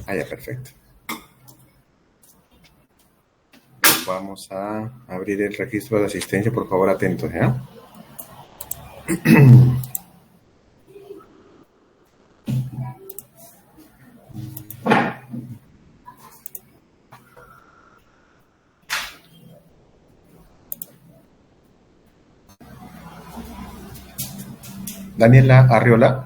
Ah, ya, perfecto. Vamos a abrir el registro de asistencia, por favor, atentos, ¿ya? Daniela Arriola.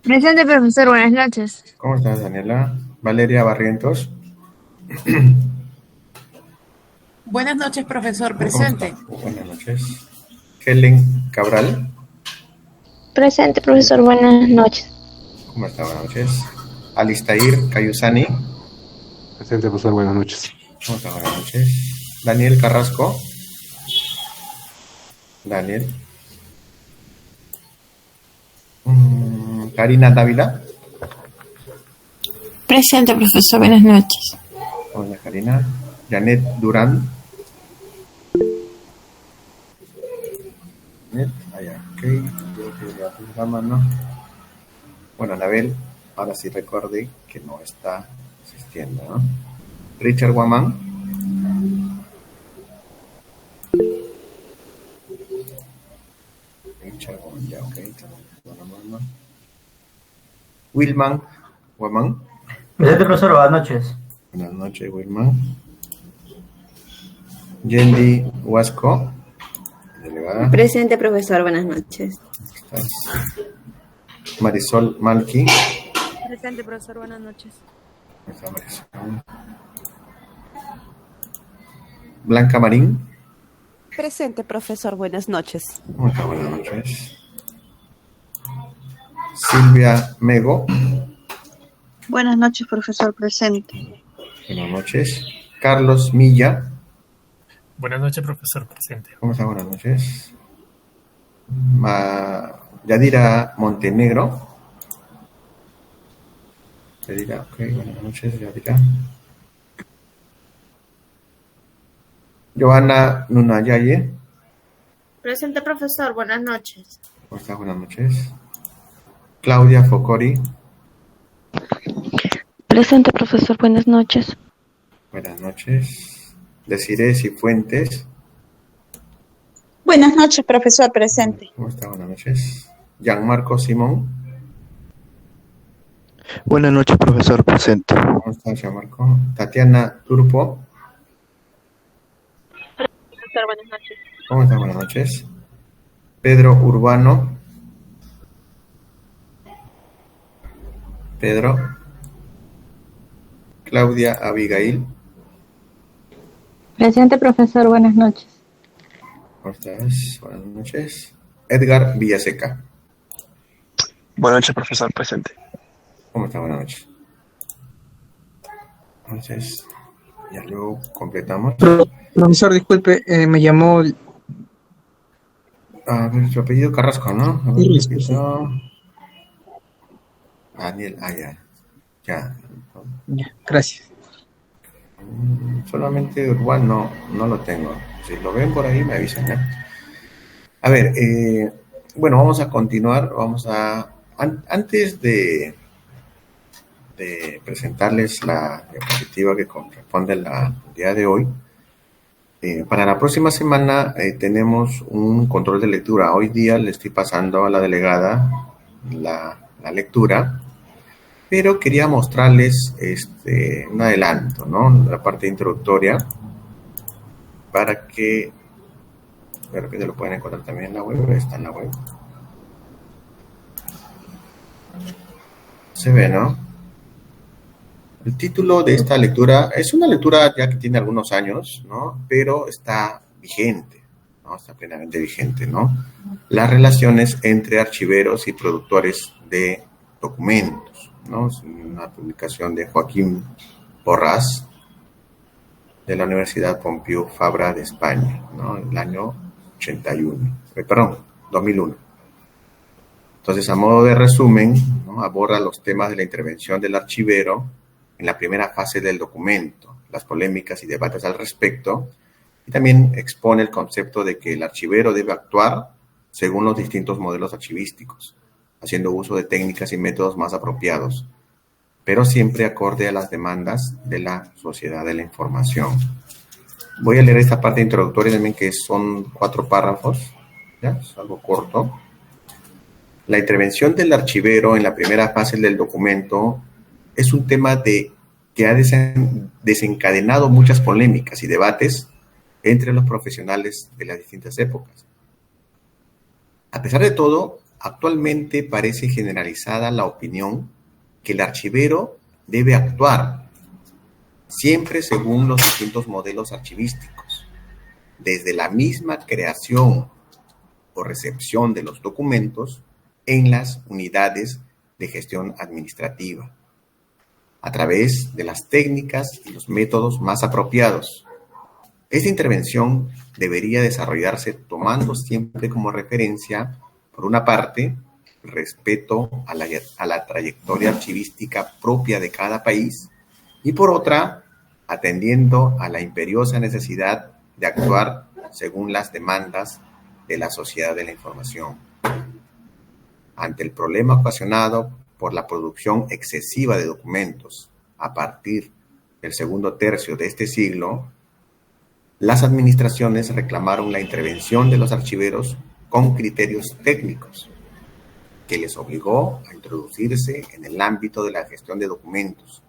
Presente, profesor. Buenas noches. ¿Cómo estás, Daniela? Valeria Barrientos. Buenas noches, profesor. ¿Cómo Presente. estás? Buenas noches. Helen Cabral. Presente, profesor. Buenas noches. ¿Cómo está? Buenas noches. Alistair Cayusani. Presente, profesor. Buenas noches. ¿Cómo está? Buenas noches. Daniel Carrasco. Daniel. Karina Dávila. Presente, profesor. Buenas noches. Hola, Karina. Janet Durán. Janet, allá, ok. Creo que ya puse la mano. Bueno, Anabel, ahora sí recuerde que no está asistiendo, ¿no? Richard Guamán. Richard Guamán, ya, ok. Wilman Guamán. Presente, profesor. Buenas noches. Buenas noches, Wilman. Yendi Huasco, delegada. Presente, profesor. Buenas noches. ¿Estás? Marisol Malqui. Presente, profesor. Buenas noches. ¿Está Marisol? Blanca Marín. Presente, profesor. Buenas noches. ¿Cómo está? Buenas noches. Silvia Mego. Buenas noches, profesor. Presente. Buenas noches. Carlos Milla. Buenas noches, profesor. Presente. ¿Cómo está? Buenas noches. Yadira Montenegro. Yadira, ok. Buenas noches, Yadira. Joana Nunayaye. Presente, profesor. Buenas noches. ¿Cómo está? Buenas noches. Claudia Focori. Presente, profesor. Buenas noches. Buenas noches. Desiree Cifuentes. Buenas noches, profesor. Presente. ¿Cómo está? Buenas noches. Gianmarco Simón. Buenas noches, profesor. Presente. ¿Cómo está, Gianmarco? Tatiana Turpo. Profesor, buenas noches. ¿Cómo está? Buenas noches. Pedro Urbano. Pedro. Claudia Abigail. Presente, profesor. Buenas noches. ¿Cómo estás? Buenas noches. Edgar Villaseca. Buenas noches, profesor. Presente. ¿Cómo está? Buenas noches. Entonces, ya luego completamos. Profesor, disculpe, me llamó... A ver, su apellido Carrasco, ¿no? A ver, Sí. Daniel, ya. Ya, gracias. Solamente Urbano no lo tengo. Si lo ven por ahí, me avisan, ¿eh? A ver, bueno, vamos a continuar. Antes de presentarles la diapositiva que corresponde al día de hoy, para la próxima semana tenemos un control de lectura. Hoy día le estoy pasando a la delegada la lectura, pero quería mostrarles un adelanto, ¿no? La parte introductoria, para que de repente lo pueden encontrar también en la web. Está en la web. Se ve, ¿no? El título de esta lectura es una lectura ya que tiene algunos años, ¿no? Pero está vigente, ¿no? Está plenamente vigente, ¿no? Las relaciones entre archiveros y productores de documentos, ¿no? Es una publicación de Joaquín Borrás de la Universidad Pompeu Fabra de España, ¿no? En el año 2001. Entonces, a modo de resumen, ¿no? Aborda los temas de la intervención del archivero en la primera fase del documento, las polémicas y debates al respecto, y también expone el concepto de que el archivero debe actuar según los distintos modelos archivísticos, haciendo uso de técnicas y métodos más apropiados pero siempre acorde a las demandas de la sociedad de la información. Voy a leer esta parte introductoria también, que son 4 párrafos, ¿ya? Es algo corto. La intervención del archivero en la primera fase del documento es un tema que ha desencadenado muchas polémicas y debates entre los profesionales de las distintas épocas. A pesar de todo, actualmente parece generalizada la opinión que el archivero debe actuar siempre según los distintos modelos archivísticos, desde la misma creación o recepción de los documentos en las unidades de gestión administrativa, a través de las técnicas y los métodos más apropiados. Esta intervención debería desarrollarse tomando siempre como referencia, por una parte, el respeto a la trayectoria archivística propia de cada país, y por otra, atendiendo a la imperiosa necesidad de actuar según las demandas de la sociedad de la información. Ante el problema ocasionado por la producción excesiva de documentos a partir del segundo tercio de este siglo, las administraciones reclamaron la intervención de los archiveros con criterios técnicos, que les obligó a introducirse en el ámbito de la gestión de documentos.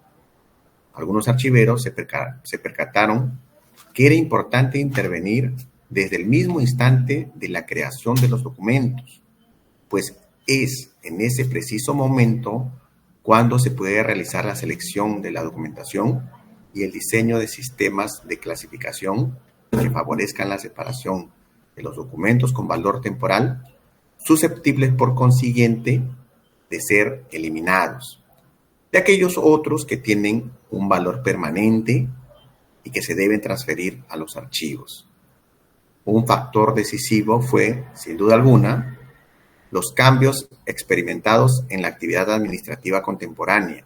Algunos archiveros se percataron que era importante intervenir desde el mismo instante de la creación de los documentos, pues es en ese preciso momento cuando se puede realizar la selección de la documentación y el diseño de sistemas de clasificación que favorezcan la separación de los documentos con valor temporal, susceptibles por consiguiente de ser eliminados, de aquellos otros que tienen un valor permanente y que se deben transferir a los archivos. Un factor decisivo fue, sin duda alguna, los cambios experimentados en la actividad administrativa contemporánea,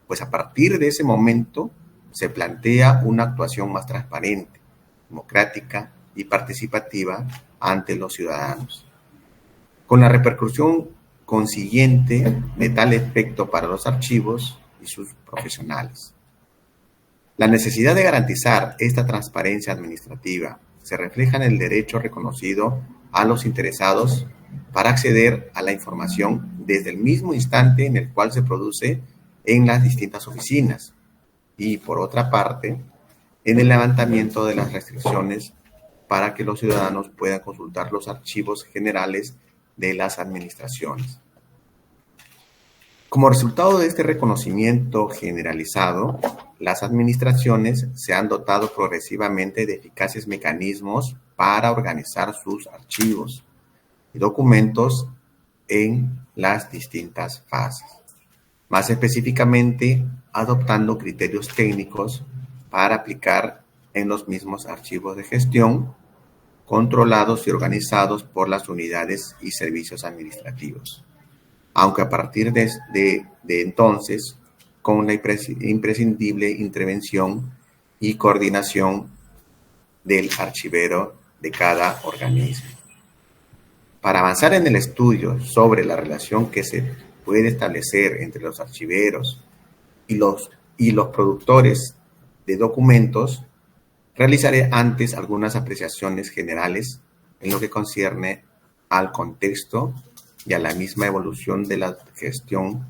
pues a partir de ese momento se plantea una actuación más transparente, democrática y participativa ante los ciudadanos, con la repercusión consiguiente de tal efecto para los archivos y sus profesionales. La necesidad de garantizar esta transparencia administrativa se refleja en el derecho reconocido a los interesados para acceder a la información desde el mismo instante en el cual se produce en las distintas oficinas y, por otra parte, en el levantamiento de las restricciones para que los ciudadanos puedan consultar los archivos generales de las administraciones. Como resultado de este reconocimiento generalizado, las administraciones se han dotado progresivamente de eficaces mecanismos para organizar sus archivos y documentos en las distintas fases. Más específicamente, adoptando criterios técnicos para aplicar en los mismos archivos de gestión, controlados y organizados por las unidades y servicios administrativos. Aunque a partir de entonces, con la imprescindible intervención y coordinación del archivero de cada organismo. Para avanzar en el estudio sobre la relación que se puede establecer entre los archiveros y los productores de documentos, realizaré antes algunas apreciaciones generales en lo que concierne al contexto y a la misma evolución de la gestión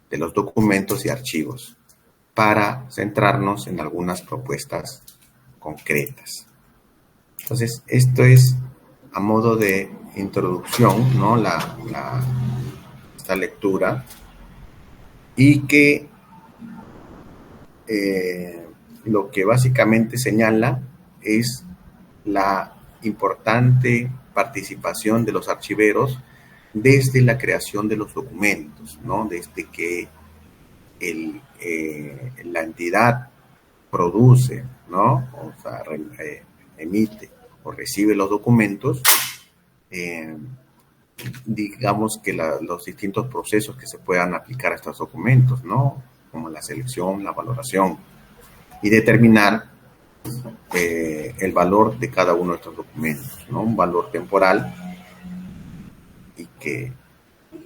de los documentos y archivos, para centrarnos en algunas propuestas concretas. Entonces, esto es a modo de introducción, ¿no? Esta lectura, y que lo que básicamente señala es la importante participación de los archiveros desde la creación de los documentos, ¿no? Desde que la entidad produce, ¿no? O sea, emite o recibe los documentos, digamos que los distintos procesos que se puedan aplicar a estos documentos, ¿no? Como la selección, la valoración, y determinar el valor de cada uno de estos documentos, ¿no? Un valor temporal, y que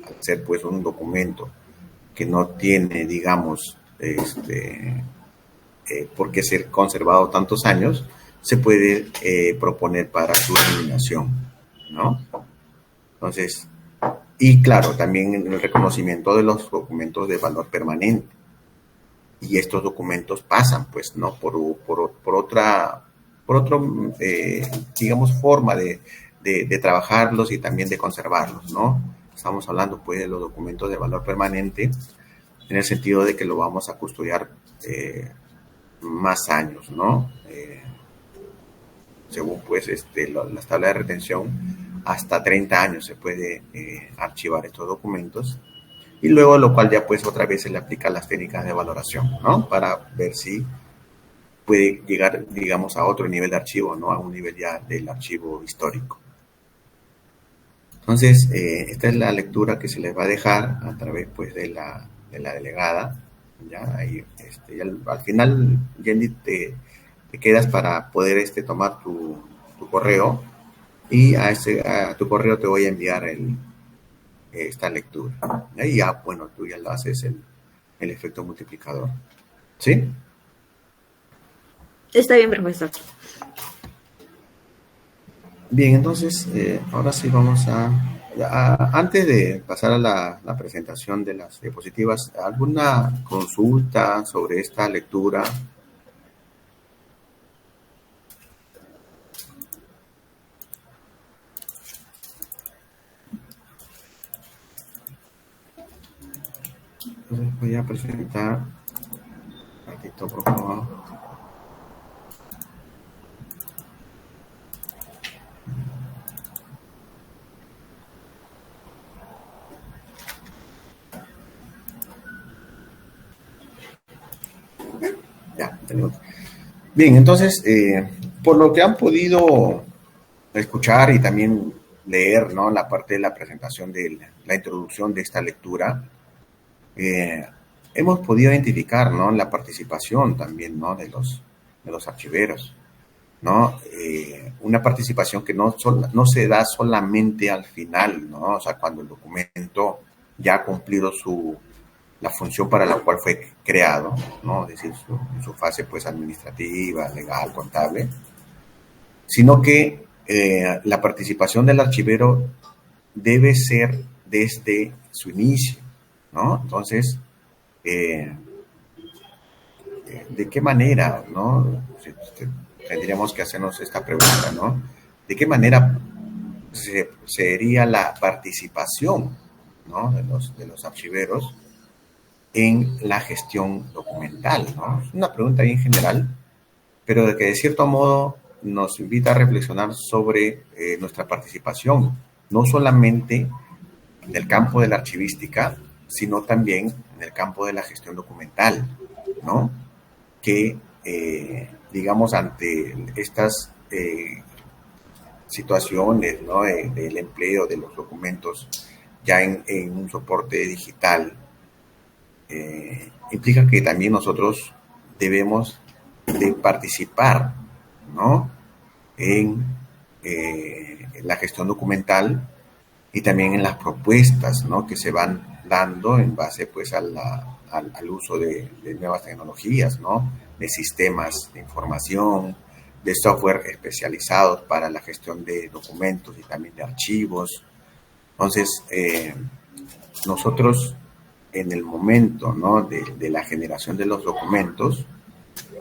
al ser pues un documento que no tiene, digamos, por qué ser conservado tantos años, se puede proponer para su eliminación, ¿no? Entonces, y claro, también el reconocimiento de los documentos de valor permanente. Y estos documentos pasan, pues, ¿no? Por otro, digamos, forma de trabajarlos y también de conservarlos, ¿no? Estamos hablando, pues, de los documentos de valor permanente en el sentido de que lo vamos a custodiar más años, ¿no? Según, pues, las tablas de retención, hasta 30 años se puede archivar estos documentos. Y luego, lo cual ya, pues, otra vez se le aplica las técnicas de valoración, ¿no? Para ver si puede llegar, digamos, a otro nivel de archivo, ¿no? A un nivel ya del archivo histórico. Entonces, esta es la lectura que se les va a dejar a través, pues, de la delegada. Ya, ahí, ya al final, Yendi, te quedas para poder tomar tu correo, y a tu correo te voy a enviar esta lectura. Y ya, bueno, tú ya lo haces el efecto multiplicador. ¿Sí? Está bien, profesor. Bien, entonces, ahora sí vamos antes de pasar a la presentación de las diapositivas, ¿alguna consulta sobre esta lectura? Entonces voy a presentar un ratito, por favor. Ya, tenemos. Bien, entonces, por lo que han podido escuchar y también leer, ¿no? La parte de la presentación de la introducción de esta lectura, hemos podido identificar, ¿no? La participación también, ¿no? de los archiveros, ¿no? Una participación que no se da solamente al final, ¿no? O sea, cuando el documento ya ha cumplido la función para la cual fue creado, ¿no? Es decir, su fase, pues, administrativa, legal, contable, sino que la participación del archivero debe ser desde su inicio, ¿no? Entonces, ¿de qué manera, no? Tendríamos que hacernos esta pregunta, ¿no? ¿De qué manera sería la participación, ¿no? de los archiveros en la gestión documental, ¿no? Es una pregunta bien general, pero de que de cierto modo nos invita a reflexionar sobre nuestra participación, no solamente en el campo de la archivística, sino también en el campo de la gestión documental, ¿no? Que, digamos, ante estas situaciones, ¿no? Del empleo de los documentos ya en un soporte digital, implica que también nosotros debemos de participar, ¿no? En la gestión documental y también en las propuestas, ¿no? Que se van dando en base, pues, al uso de nuevas tecnologías, ¿no? De sistemas de información, de software especializados para la gestión de documentos y también de archivos. Entonces, nosotros en el momento, ¿no? de la generación de los documentos,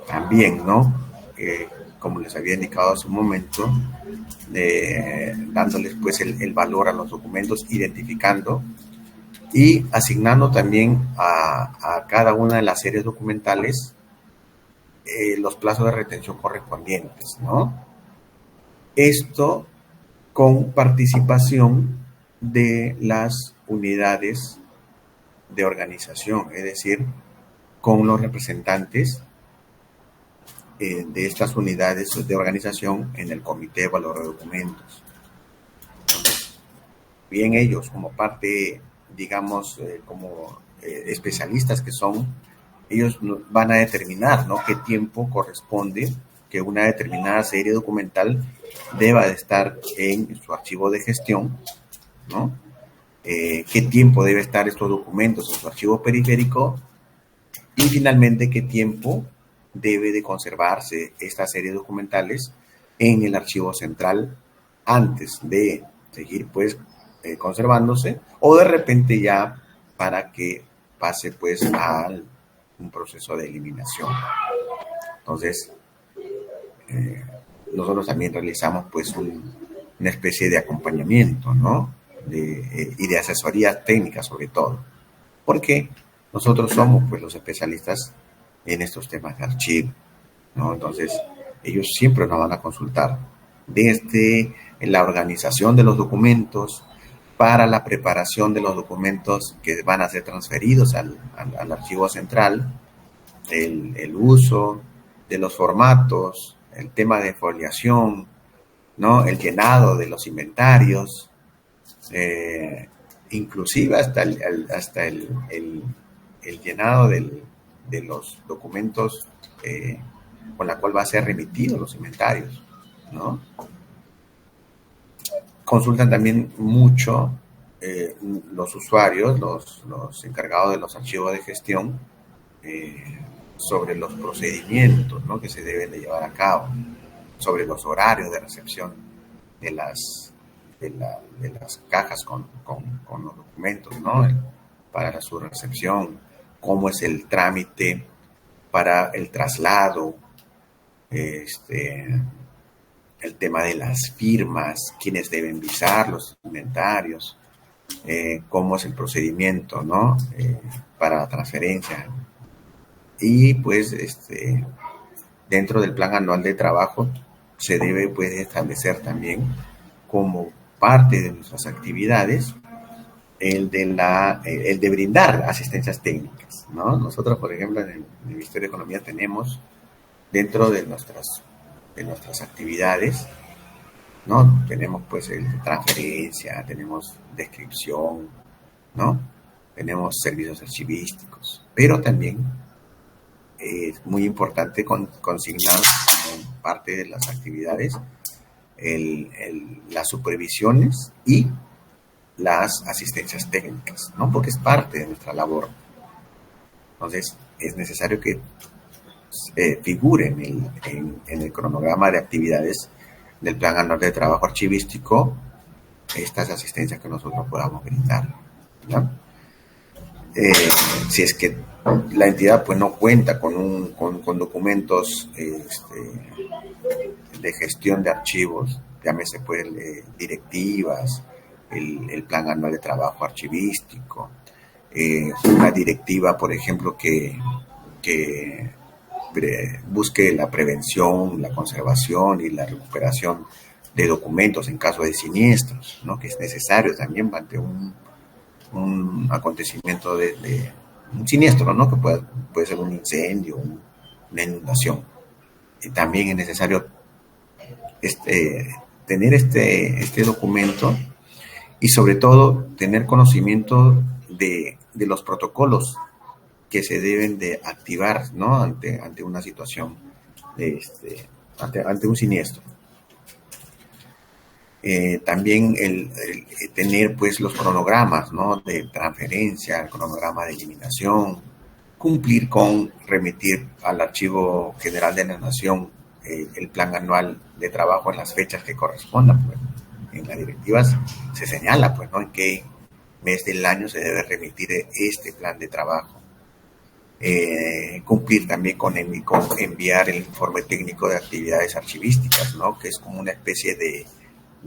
también, ¿no? Como les había indicado hace un momento, dándoles, pues, el valor a los documentos, identificando y asignando también a cada una de las series documentales los plazos de retención correspondientes, ¿no? Esto con participación de las unidades de organización, es decir, con los representantes de estas unidades de organización en el Comité de Valor de Documentos. Bien, ellos como parte, digamos, como especialistas que son, ellos van a determinar, ¿no? Qué tiempo corresponde que una determinada serie documental deba de estar en su archivo de gestión, ¿no? Qué tiempo debe estar estos documentos en su archivo periférico Y finalmente, ¿qué tiempo debe de conservarse esta serie de documentales en el archivo central antes de seguir pues conservándose, o de repente ya para que pase pues a un proceso de eliminación? Entonces, nosotros también realizamos pues una especie de acompañamiento, ¿no? Y de asesoría técnica sobre todo, porque nosotros somos pues los especialistas en estos temas de archivo, ¿no? Entonces, ellos siempre nos van a consultar desde la organización de los documentos, para la preparación de los documentos que van a ser transferidos al archivo central, el uso de los formatos, el tema de foliación, ¿no? El llenado de los inventarios, inclusive hasta el llenado de los documentos con la cual va a ser remitido los inventarios, ¿no? Consultan también mucho los usuarios, los encargados de los archivos de gestión, sobre los procedimientos, ¿no? Que se deben de llevar a cabo, sobre los horarios de recepción de las cajas con los documentos, ¿no? Para su recepción, cómo es el trámite para el traslado, el tema de las firmas, quiénes deben visar los inventarios, cómo es el procedimiento, ¿no? Para la transferencia. Y pues dentro del plan anual de trabajo se debe pues establecer también como parte de nuestras actividades el de brindar asistencias técnicas, ¿no? Nosotros, por ejemplo, en el Ministerio de Economía tenemos dentro de nuestras actividades, ¿no? Tenemos pues el de transferencia, tenemos descripción, ¿no? Tenemos servicios archivísticos, pero también es muy importante consignar como parte de las actividades las supervisiones y las asistencias técnicas, ¿no? Porque es parte de nuestra labor. Entonces, es necesario que figuren en el cronograma de actividades del Plan Anual de Trabajo Archivístico estas asistencias que nosotros podamos brindar, ¿no? Si es que la entidad pues no cuenta con documentos de gestión de archivos, llámese pues directivas, el Plan Anual de Trabajo Archivístico, una directiva, por ejemplo, que busque la prevención, la conservación y la recuperación de documentos en caso de siniestros, ¿no? Que es necesario también ante un acontecimiento de un siniestro, ¿no? Que puede ser un incendio, una inundación. Y también es necesario tener este documento y sobre todo tener conocimiento de los protocolos que se deben de activar, ¿no? Ante una situación, ante un siniestro. También el tener pues los cronogramas, ¿no? De transferencia, el cronograma de eliminación, cumplir con remitir al Archivo General de la Nación el plan anual de trabajo en las fechas que correspondan. Pues. En las directivas se señala, pues, ¿no? En qué mes del año se debe remitir este plan de trabajo. Cumplir también con enviar el informe técnico de actividades archivísticas, ¿no? Que es como una especie de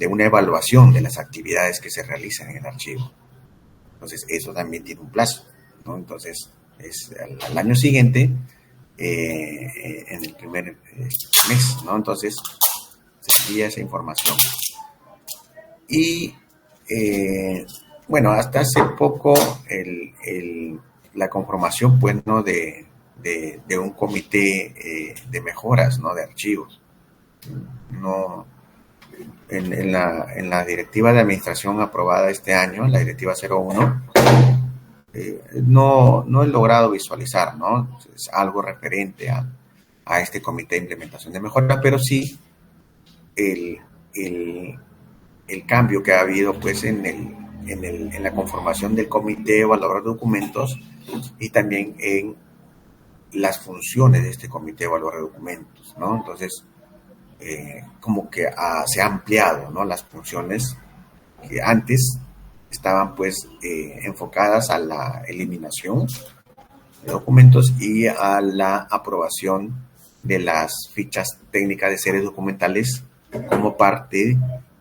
una evaluación de las actividades que se realizan en el archivo. Entonces, eso también tiene un plazo, ¿no? Entonces, es al año siguiente, en el primer mes, ¿no? Entonces, se envía esa información. Y, bueno, hasta hace poco, la conformación, pues, ¿no? de un comité de mejoras, ¿no? De archivos. No... En la directiva de administración aprobada este año, la directiva 01, no he logrado visualizar, ¿no? Es algo referente a este comité de implementación de mejoras, pero sí el cambio que ha habido pues en la conformación del comité evaluador de documentos y también en las funciones de este comité evaluador de documentos, ¿no? Entonces, como que se ha ampliado, ¿no? Las funciones que antes estaban pues enfocadas a la eliminación de documentos y a la aprobación de las fichas técnicas de series documentales como parte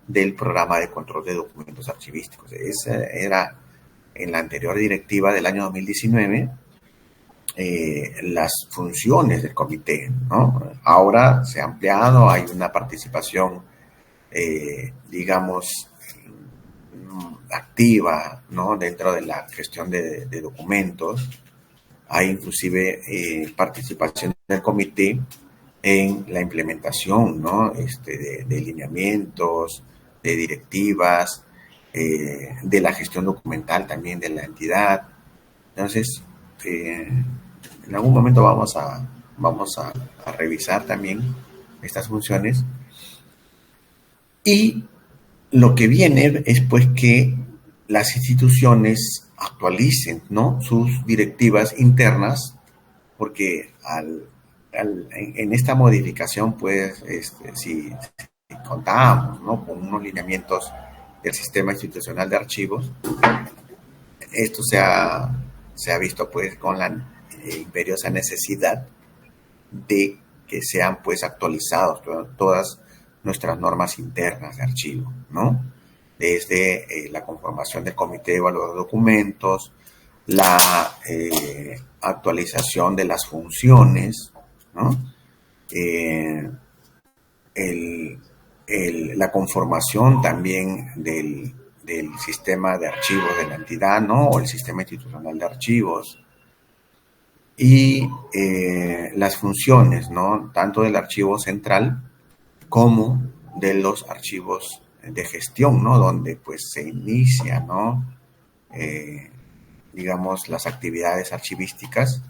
del programa de control de documentos archivísticos. Esa era en la anterior directiva del año 2019 las funciones del comité, ¿no? Ahora se ha ampliado, hay una participación, digamos, activa, ¿no? Dentro de la gestión de documentos. Hay inclusive participación del comité en la implementación, ¿no? De lineamientos, de directivas, de la gestión documental también de la entidad. Entonces, en algún momento vamos a revisar también estas funciones. Y lo que viene es pues que las instituciones actualicen, ¿no? Sus directivas internas, porque en esta modificación, pues, si contábamos, ¿no? Con unos lineamientos del sistema institucional de archivos, esto se ha visto pues con la imperiosa necesidad de que sean pues actualizados todas nuestras normas internas de archivo, ¿no? Desde la conformación del comité evaluador de documentos, la actualización de las funciones, ¿no? La conformación también del sistema de archivos de la entidad, ¿no? O el sistema institucional de archivos. Y las funciones, ¿no? Tanto del archivo central como de los archivos de gestión, ¿no? Donde pues se inicia, ¿no? Digamos, las actividades archivísticas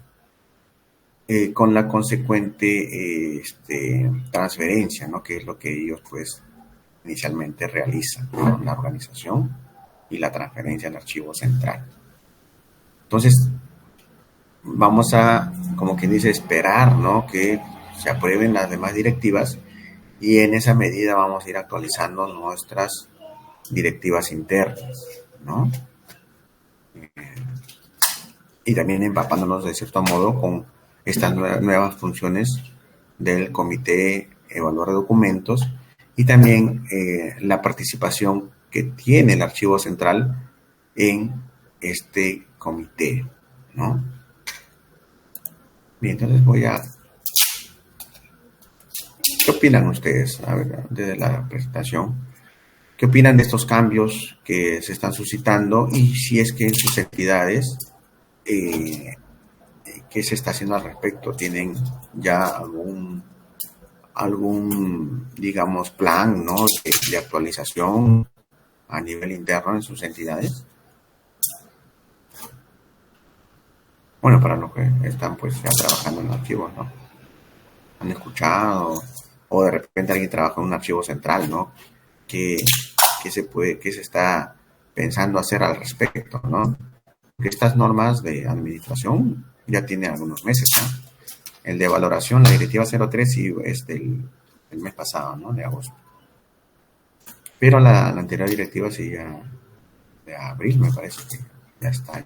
con la consecuente transferencia, ¿no? Que es lo que ellos pues inicialmente realizan, ¿no? La organización y la transferencia al archivo central. Entonces, vamos a, como quien dice, esperar, ¿no? Que se aprueben las demás directivas y en esa medida vamos a ir actualizando nuestras directivas internas, ¿no? Y también empapándonos de cierto modo con estas nuevas funciones del comité evaluador de documentos y también la participación que tiene el archivo central en este comité, ¿no? Bien, entonces ¿qué opinan ustedes? A ver, desde la presentación, ¿qué opinan de estos cambios que se están suscitando y si es que en sus entidades qué se está haciendo al respecto? ¿Tienen ya algún digamos, plan, ¿no? de actualización a nivel interno en sus entidades? Bueno, para los que están pues ya trabajando en archivos, ¿no? Han escuchado, o de repente alguien trabaja en un archivo central, ¿no? ¿Qué se está pensando hacer al respecto, ¿no? Porque estas normas de administración ya tienen algunos meses, ¿no? El de valoración, la directiva 03, sí, es del mes pasado, ¿no? De agosto. Pero la anterior directiva sí ya de abril, me parece que ya está,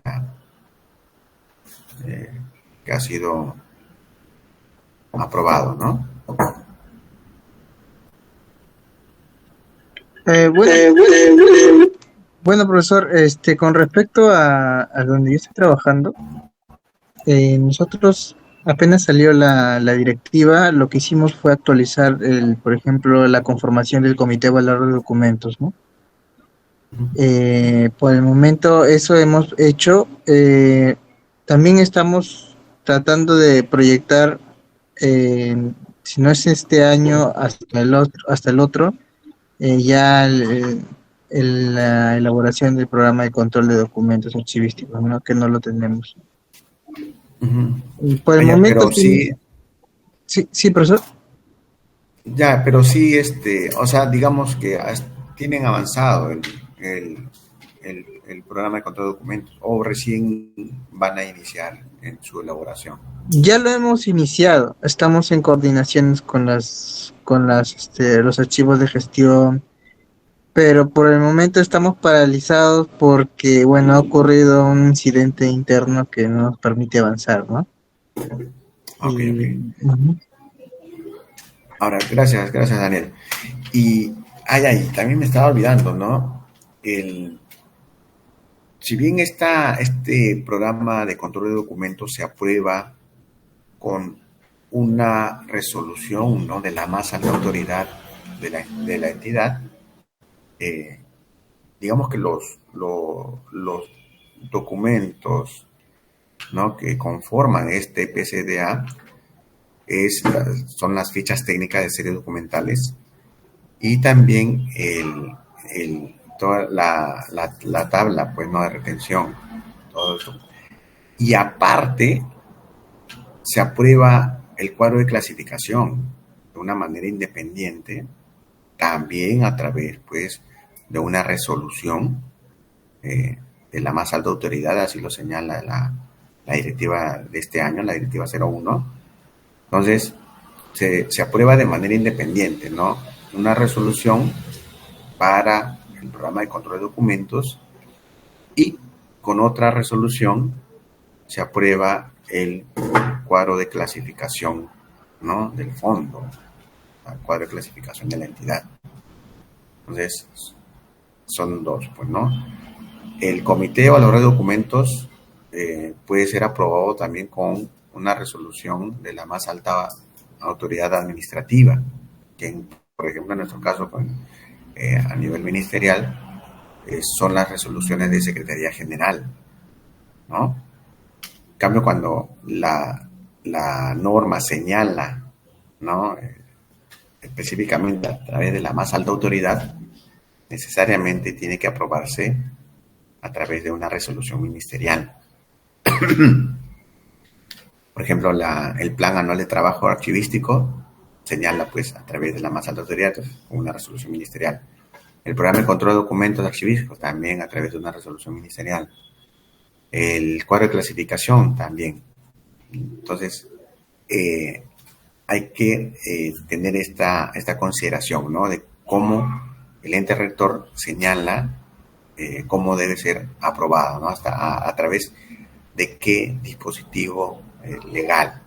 que ha sido aprobado, ¿no? Bueno, profesor, con respecto a donde yo estoy trabajando, nosotros apenas salió la directiva, lo que hicimos fue actualizar, por ejemplo, la conformación del comité evaluador de documentos, ¿no? Por el momento eso hemos hecho. También estamos tratando de proyectar, si no es este año, hasta el otro, ya la elaboración del programa de control de documentos archivísticos, ¿no? Que no lo tenemos. Por el momento pero sí, profesor. Ya, pero sí, o sea, digamos que tienen avanzado el el programa de control de documentos o recién van a iniciar en su elaboración? Ya lo hemos iniciado, estamos en coordinaciones con los archivos de gestión, pero por el momento estamos paralizados porque, bueno, ha ocurrido un incidente interno que no nos permite avanzar, ¿no? Ok. Ahora, gracias Daniel. Y también me estaba olvidando, ¿no? Si bien este programa de control de documentos se aprueba con una resolución, ¿no?, de la más alta autoridad de la entidad, digamos que los documentos, ¿no?, que conforman este PCDA son las fichas técnicas de series documentales y también toda la tabla, pues, ¿no?, de retención, todo eso. Y aparte se aprueba el cuadro de clasificación de una manera independiente, también a través, pues, de una resolución de la más alta autoridad, así lo señala la directiva de este año, la directiva 01. Entonces, se aprueba de manera independiente, ¿no?, una resolución para el programa de control de documentos y con otra resolución se aprueba el cuadro de clasificación, ¿no?, del fondo, el cuadro de clasificación de la entidad. Entonces, son dos, pues, ¿no? El comité evaluador de documentos puede ser aprobado también con una resolución de la más alta autoridad administrativa, que, por ejemplo, en nuestro caso, a nivel ministerial, son las resoluciones de Secretaría General, ¿no? En cambio, cuando la norma señala, ¿no?, específicamente a través de la más alta autoridad, necesariamente tiene que aprobarse a través de una resolución ministerial. Por ejemplo, el plan anual de trabajo archivístico señala, pues, a través de la más alta autoridad, una resolución ministerial. El programa de control de documentos archivísticos también a través de una resolución ministerial. El cuadro de clasificación también. Entonces, hay que tener esta consideración, ¿no?, de cómo el ente rector señala cómo debe ser aprobado, ¿no?, hasta a través de qué dispositivo legal,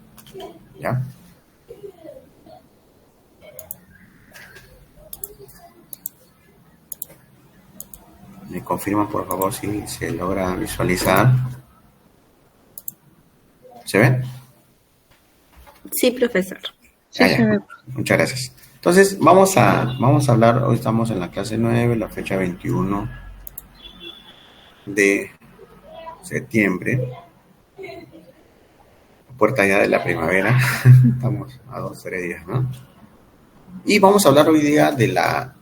¿ya? Me confirman, por favor, si se logra visualizar. ¿Se ven? Sí, profesor. Sí, se ve. Muchas gracias. Entonces, vamos a hablar, hoy estamos en la clase 9, la fecha 21 de septiembre, puerta ya de la primavera, estamos a 2-3 días, ¿no? Y vamos a hablar hoy día de la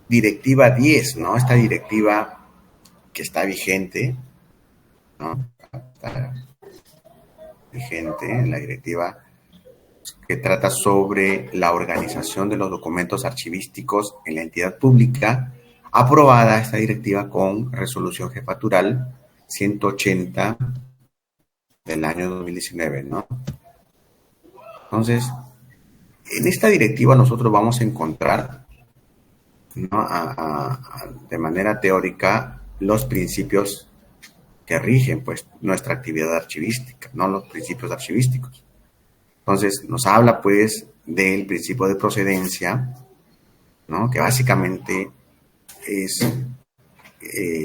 directiva 10, ¿no? Esta directiva que está vigente, ¿no? Está vigente, la directiva que trata sobre la organización de los documentos archivísticos en la entidad pública, aprobada esta directiva con resolución jefatural 180 del año 2019, ¿no? Entonces, en esta directiva nosotros vamos a encontrar, ¿no?, de manera teórica los principios que rigen, pues, nuestra actividad archivística, no los principios archivísticos. Entonces, nos habla, pues, del principio de procedencia, ¿no?, que básicamente es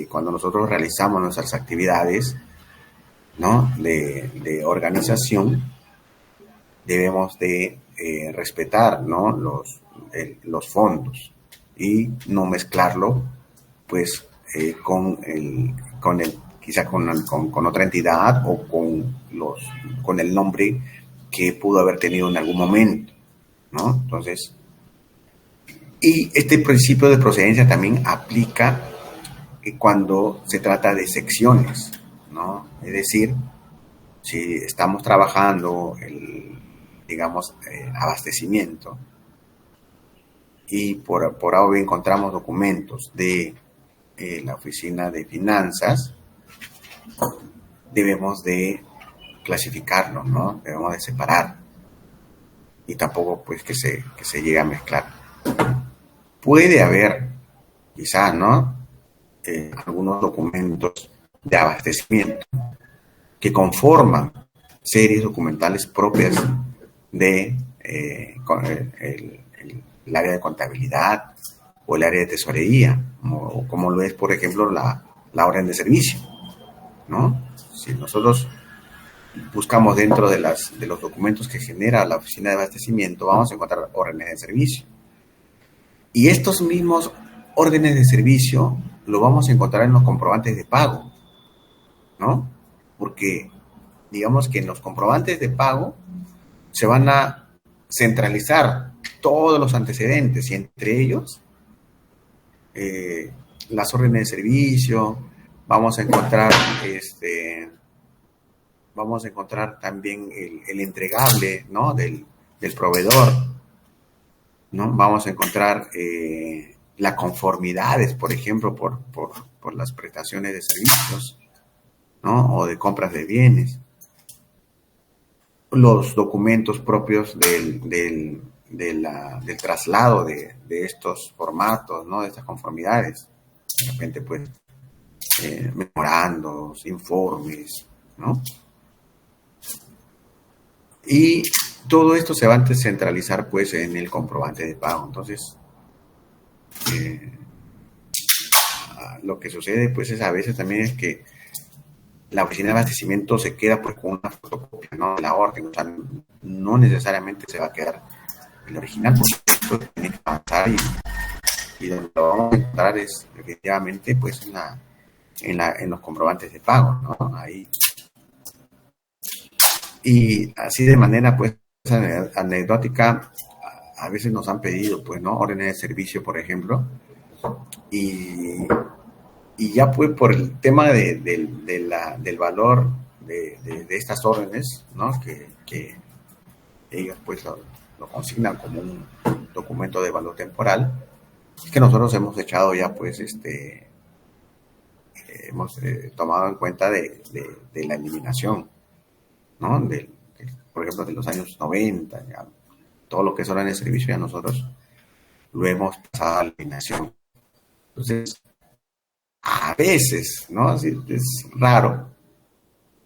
cuando nosotros realizamos nuestras actividades, ¿no?, de organización, debemos de respetar, ¿no?, los fondos y no mezclarlo, pues, quizá con otra entidad o con el nombre que pudo haber tenido en algún momento, ¿no? Entonces, y este principio de procedencia también aplica cuando se trata de secciones, ¿no? Es decir, si estamos trabajando abastecimiento y por ahora encontramos documentos de la oficina de finanzas, debemos de clasificarlo, ¿no? Debemos de separar y tampoco pues que se llegue a mezclar. Puede haber, quizás, ¿no? Algunos documentos de abastecimiento que conforman series documentales propias de el área de contabilidad o el área de tesorería, como lo es, por ejemplo, la orden de servicio, ¿no? Si nosotros buscamos dentro de los documentos que genera la oficina de abastecimiento, vamos a encontrar órdenes de servicio. Y estos mismos órdenes de servicio lo vamos a encontrar en los comprobantes de pago, ¿no? Porque digamos que en los comprobantes de pago se van a centralizar todos los antecedentes y entre ellos las órdenes de servicio, vamos a encontrar también el entregable, ¿no? del proveedor, ¿no? Vamos a encontrar las conformidades, por ejemplo, por las prestaciones de servicios, ¿no? O de compras de bienes. Los documentos propios del traslado de estos formatos, ¿no? De estas conformidades. De repente, pues, memorandos, informes, ¿no? Y todo esto se va a centralizar, pues, en el comprobante de pago. Entonces, lo que sucede, pues, es a veces también es que la oficina de abastecimiento se queda, pues, con una fotocopia, ¿no? De la orden. O sea, no necesariamente se va a quedar el original, porque esto tiene que avanzar y donde lo vamos a encontrar es, efectivamente, pues, en los comprobantes de pago, ¿no? Ahí. Y así de manera, pues, anecdótica, a veces nos han pedido, pues, ¿no? Órdenes de servicio, por ejemplo, y ya, pues, por el tema del valor de estas órdenes, ¿no? Que ellos, pues, lo consignan como un documento de valor temporal, es que nosotros hemos echado ya, pues, hemos tomado en cuenta de la eliminación, ¿no? Por ejemplo, de los años 90, ya, todo lo que es órdenes de servicio, ya nosotros lo hemos pasado a la eliminación. Entonces, a veces, ¿no? Así, es raro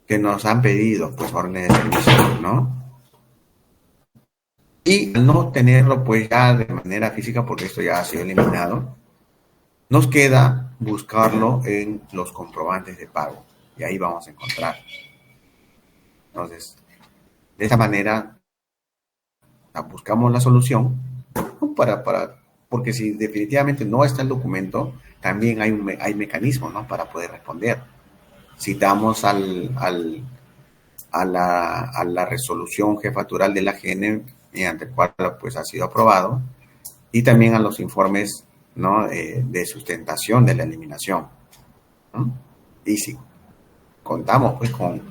que nos han pedido, pues, órdenes de servicio, ¿no? Y al no tenerlo, pues, ya de manera física, porque esto ya ha sido eliminado, nos queda buscarlo en los comprobantes de pago. Y ahí vamos a encontrar. Entonces, de esta manera, buscamos la solución, ¿no? Porque si definitivamente no está el documento, también hay mecanismos, ¿no? Para poder responder. Citamos a la resolución jefatural de la GN, mediante el cual, pues, ha sido aprobado, y también a los informes, ¿no? De sustentación de la eliminación, ¿no? Y si contamos, pues, con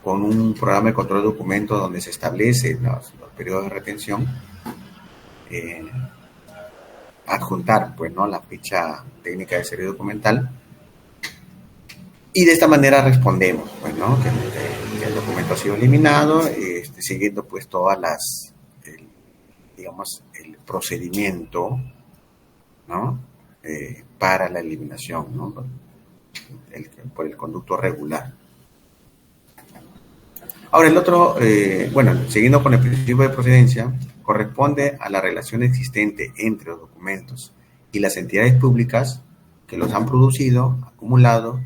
un programa de control de documentos donde se establecen los periodos de retención, adjuntar, pues, ¿no? La ficha técnica de serie documental, y de esta manera respondemos, pues, ¿no? Que el documento ha sido eliminado, siguiendo, pues, todas el procedimiento, ¿no? Para la eliminación, ¿no? Por el conducto regular. Ahora, el otro, siguiendo con el principio de procedencia, corresponde a la relación existente entre los documentos y las entidades públicas que los han producido, acumulado,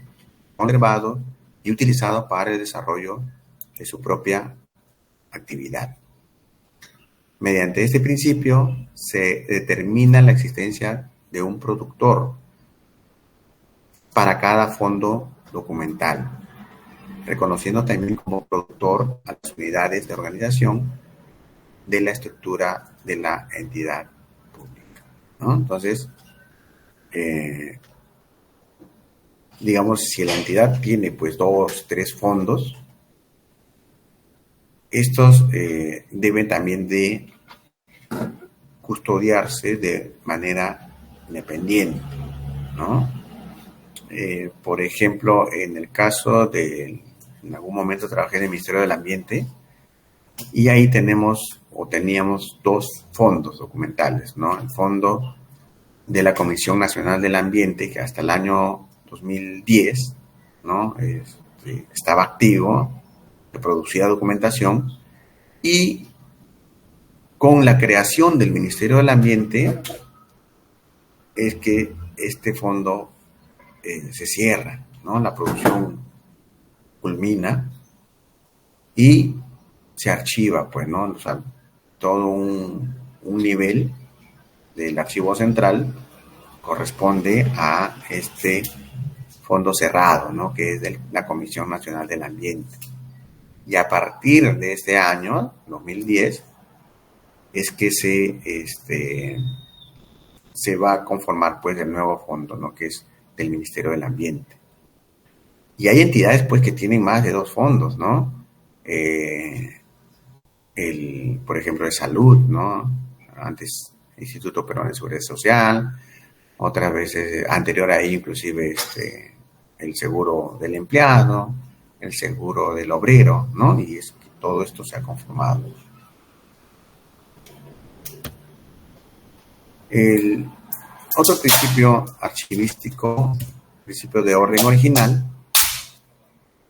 conservado y utilizado para el desarrollo de su propia actividad. Mediante este principio se determina la existencia de un productor para cada fondo documental, reconociendo también como productor a las unidades de organización de la estructura de la entidad pública, ¿no? Entonces, digamos, si la entidad tiene, pues, 2, 3 fondos, estos deben también de custodiarse de manera independiente, ¿no? por ejemplo, en el caso de, en algún momento trabajé en el Ministerio del Ambiente y ahí teníamos dos fondos documentales, ¿no? El fondo de la Comisión Nacional del Ambiente, que hasta el año 2010, ¿no? Estaba activo, que producía documentación, y con la creación del Ministerio del Ambiente es que este fondo se cierra, ¿no? La producción culmina y se archiva, pues, ¿no? O sea, todo un nivel del archivo central corresponde a este fondo cerrado, ¿no? Que es de la Comisión Nacional del Ambiente. Y a partir de este año, 2010, es que se va a conformar, pues, el nuevo fondo, ¿no? Que es del Ministerio del Ambiente. Y hay entidades, pues, que tienen más de dos fondos, ¿no? Por ejemplo, de salud, ¿no? Antes, Instituto Peruano de Seguridad Social, otras veces, anterior a ahí, inclusive, el seguro del empleado, el seguro del obrero, ¿no? Y todo esto se ha conformado. El otro principio archivístico, principio de orden original,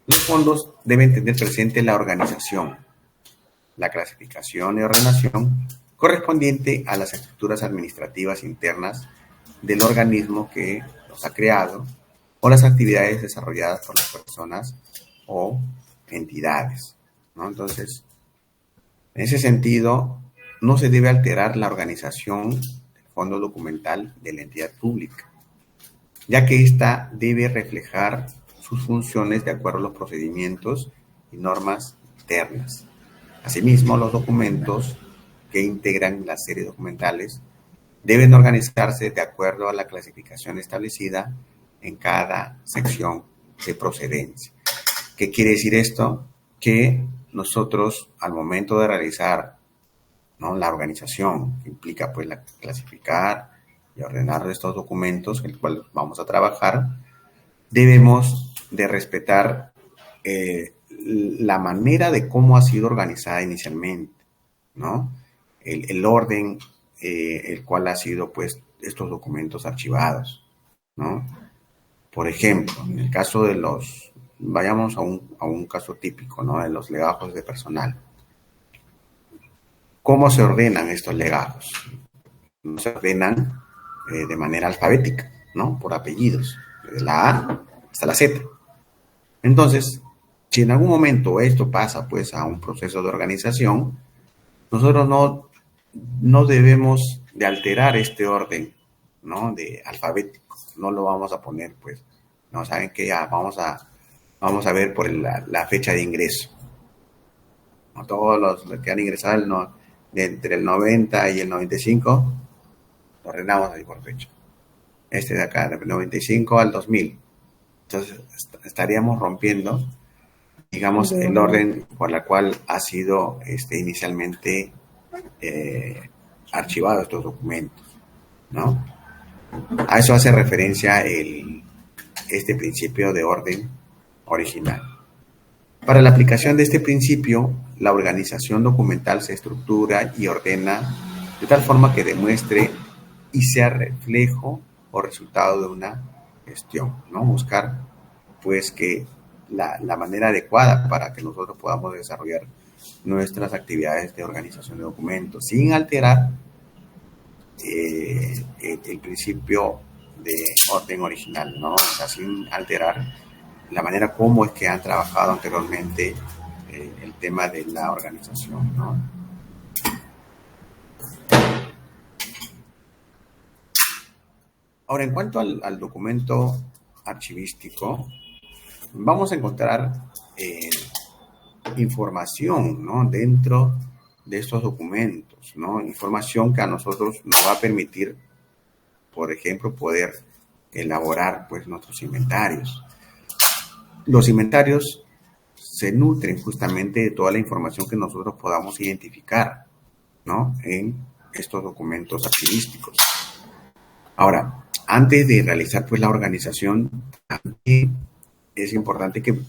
los fondos deben tener presente la organización, la clasificación y ordenación correspondiente a las estructuras administrativas internas del organismo que los ha creado o las actividades desarrolladas por las personas o entidades, ¿no? Entonces, en ese sentido, no se debe alterar la organización del fondo documental de la entidad pública, ya que ésta debe reflejar sus funciones de acuerdo a los procedimientos y normas internas. Asimismo, los documentos que integran las series documentales deben organizarse de acuerdo a la clasificación establecida en cada sección de procedencia. ¿Qué quiere decir esto? Que nosotros, al momento de realizar, ¿no?, la organización, que implica, pues, clasificar y ordenar estos documentos en los cuales vamos a trabajar, debemos de respetar la manera de cómo ha sido organizada inicialmente, ¿no? El orden el cual ha sido, pues, estos documentos archivados, ¿no? Por ejemplo, en el caso de vayamos a un caso típico, ¿no? De los legajos de personal. ¿Cómo se ordenan estos legajos? No se ordenan de manera alfabética, ¿no? Por apellidos, desde la A hasta la Z. Entonces, si en algún momento esto pasa, pues, a un proceso de organización, nosotros no debemos de alterar este orden, ¿no? De alfabético. No lo vamos a poner, pues, no, saben que ya vamos a ver por la fecha de ingreso. ¿No? Todos los que han ingresado entre el 90 y el 95, lo ordenamos ahí por fecha. Este de acá, del 95 al 2000. Entonces, estaríamos rompiendo, digamos, el orden por la cual ha sido inicialmente archivados estos documentos, ¿no? A eso hace referencia este principio de orden original. Para la aplicación de este principio, la organización documental se estructura y ordena de tal forma que demuestre y sea reflejo o resultado de una gestión, ¿no? Buscar, pues, que la manera adecuada para que nosotros podamos desarrollar nuestras actividades de organización de documentos sin alterar el principio de orden original, ¿no? O sea, sin alterar la manera como es que han trabajado anteriormente el tema de la organización, ¿no? Ahora, en cuanto al documento archivístico, vamos a encontrar información, ¿no?, dentro de estos documentos, ¿no? Información que a nosotros nos va a permitir, por ejemplo, poder elaborar, pues, nuestros inventarios. Los inventarios se nutren justamente de toda la información que nosotros podamos identificar, ¿no?, en estos documentos archivísticos. Ahora, antes de realizar pues la organización, también es importante que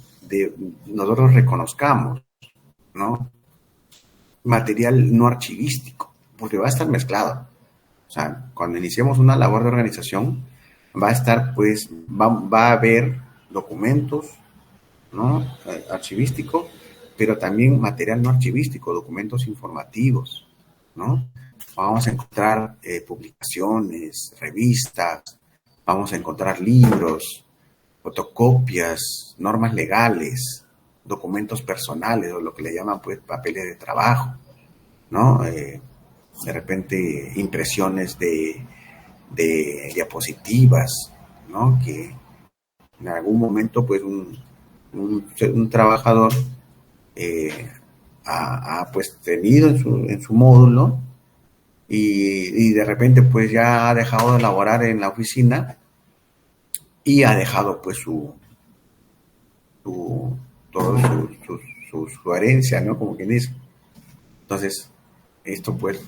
nosotros reconozcamos, ¿no?, material no archivístico, porque va a estar mezclado. O sea, cuando iniciemos una labor de organización, va a estar, pues, va a haber documentos, ¿no?, archivísticos, pero también material no archivístico, documentos informativos, ¿no? Vamos a encontrar publicaciones, revistas, vamos a encontrar libros, fotocopias, normas legales, documentos personales, o lo que le llaman pues papeles de trabajo, ¿no? De repente impresiones de diapositivas, ¿no?, que en algún momento pues un trabajador ha pues tenido en su módulo, y de repente pues ya ha dejado de laborar en la oficina y ha dejado pues su herencia, ¿no?, como quien dice. Entonces, esto pues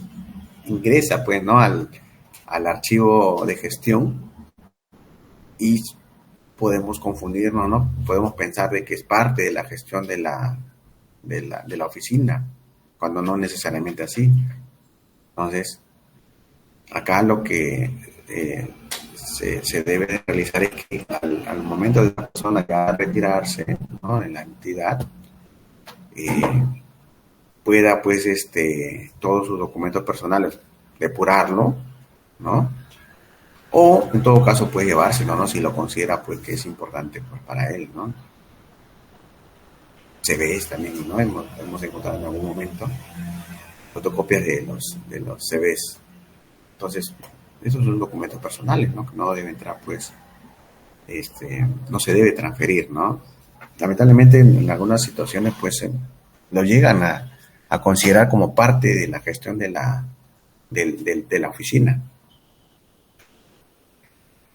ingresa pues, ¿no?, al archivo de gestión, y podemos confundirnos, ¿no? Podemos pensar de que es parte de la gestión de la oficina, cuando no necesariamente así. Entonces, acá lo que se debe de realizar es que al momento de la persona ya retirarse, ¿no?, en la entidad, pueda pues todos sus documentos personales depurarlo, ¿no? O en todo caso puede llevárselo, ¿no?, si lo considera pues que es importante pues para él, ¿no? CVs también, ¿no? Hemos encontrado en algún momento fotocopias de los CVs. Entonces, esos son documentos personales, ¿no?, que no deben entrar pues, no se debe transferir, ¿no? Lamentablemente en algunas situaciones pues lo llegan a considerar como parte de la gestión de la oficina,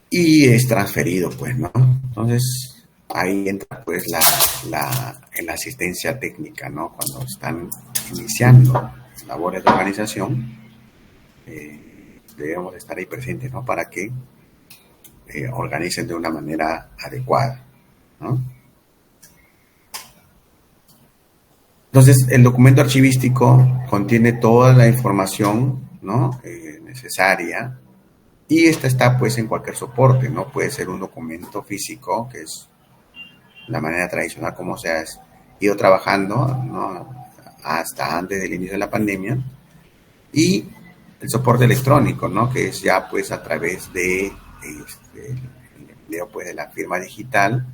y es transferido pues, ¿no? Entonces ahí entra pues en la asistencia técnica, ¿no?, cuando están iniciando labores de organización, debemos estar ahí presentes, ¿no?, para que organicen de una manera adecuada, ¿no? Entonces, el documento archivístico contiene toda la información, ¿no?, necesaria, y esta está pues en cualquier soporte, ¿no? Puede ser un documento físico, que es la manera tradicional como se ha ido trabajando, ¿no?, hasta antes del inicio de la pandemia, y el soporte electrónico, ¿no?, que es ya pues a través de el empleo pues de la firma digital,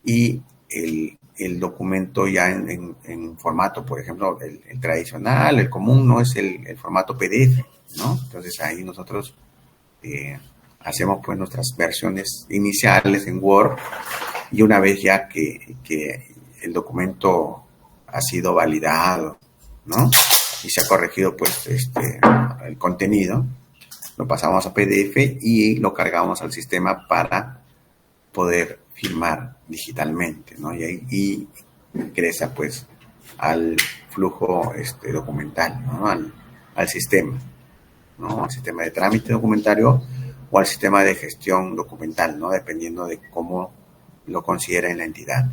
y el documento ya en formato, por ejemplo, el tradicional, el común, no es el formato PDF, ¿no? Entonces ahí nosotros hacemos pues nuestras versiones iniciales en Word, y una vez ya que el documento ha sido validado, ¿no?, y se ha corregido pues el contenido, lo pasamos a PDF y lo cargamos al sistema para poder firmar digitalmente, ¿no? Y ingresa pues al flujo documental, ¿no?, al sistema, ¿no?, al sistema de trámite documentario o al sistema de gestión documental, ¿no?, dependiendo de cómo lo considera en la entidad.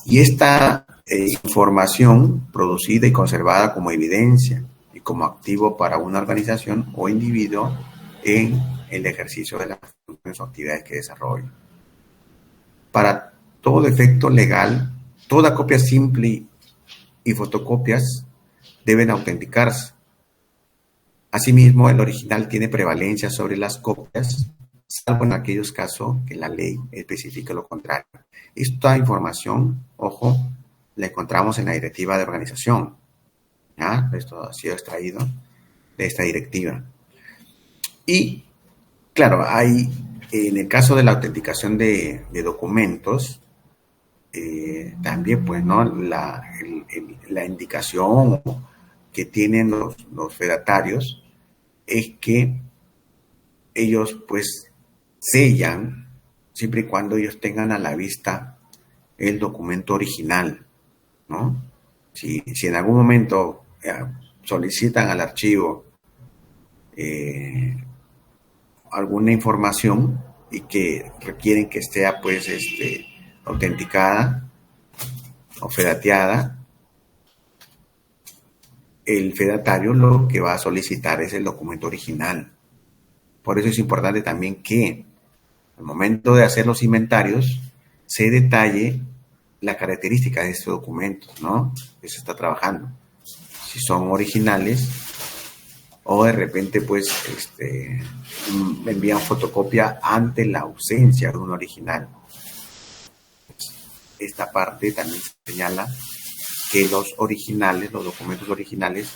Y esta información producida y conservada como evidencia y como activo para una organización o individuo en el ejercicio de las funciones o actividades que desarrolla. Para todo efecto legal, toda copia simple y fotocopias deben autenticarse. Asimismo, el original tiene prevalencia sobre las copias, salvo en aquellos casos que la ley especifique lo contrario. Esta información, ojo, la encontramos en la directiva de organización. ¿Ya? Esto ha sido extraído de esta directiva. Y, claro, hay, en el caso de la autenticación de documentos, también, pues, ¿no?, la indicación que tienen los fedatarios es que ellos, pues, sellan siempre y cuando ellos tengan a la vista el documento original, ¿no? Si en algún momento solicitan al archivo alguna información y que requieren que esté pues autenticada o fedateada, el fedatario lo que va a solicitar es el documento original. Por eso es importante también que al momento de hacer los inventarios se detalle la característica de estos documentos, ¿no? Que se está trabajando. Si son originales o de repente pues envían fotocopia ante la ausencia de un original. Esta parte también señala que los documentos originales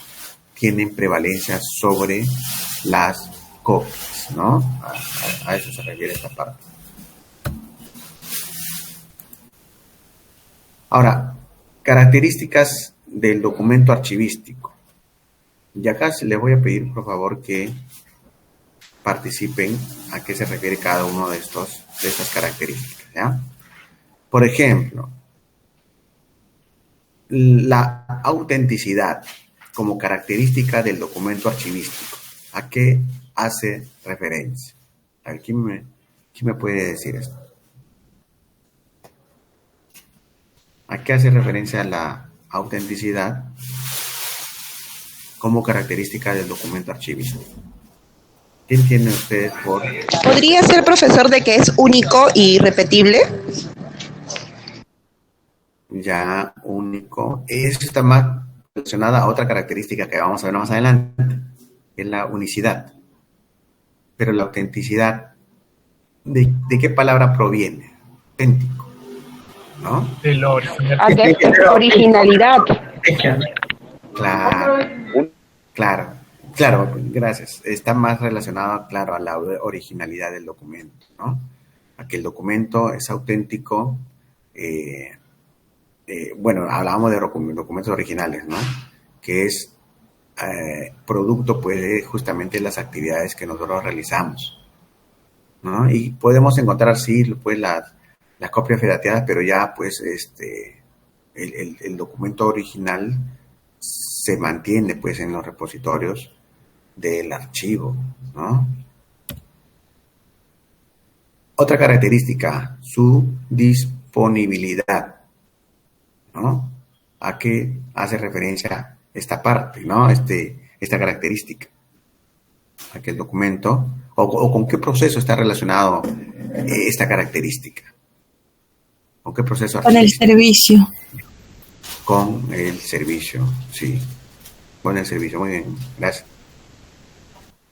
tienen prevalencia sobre las copias, ¿no? A eso se refiere esta parte. Ahora, características del documento archivístico. Y acá les voy a pedir, por favor, que participen a qué se refiere cada uno de estas características, ¿ya? Por ejemplo, la autenticidad como característica del documento archivístico. ¿A qué hace referencia? A ver, ¿quién me puede decir esto? ¿A qué hace referencia la autenticidad como característica del documento archivístico? ¿Quién tiene ustedes por...? ¿Podría ser, profesor, de que es único y repetible? Ya, único. Eso está más relacionada a otra característica que vamos a ver más adelante, que es la unicidad. Pero la autenticidad, ¿de qué palabra proviene? Auténtico, ¿no? De la original. Originalidad. Claro, gracias. Está más relacionado, claro, a la originalidad del documento, ¿no? A que el documento es auténtico. Bueno, hablábamos de documentos originales, ¿no? Que es producto, pues, de justamente las actividades que nosotros realizamos, ¿no? Y podemos encontrar, sí, pues, las copias fedateadas, pero ya, pues, el documento original se mantiene, pues, en los repositorios del archivo, ¿no? Otra característica, su disponibilidad, ¿no? ¿A qué hace referencia esta parte, ¿no? Esta característica. A que el documento, o con qué proceso está relacionado esta característica. ¿Con qué proceso? Con el servicio. Con el servicio, sí. Con el servicio, muy bien, gracias.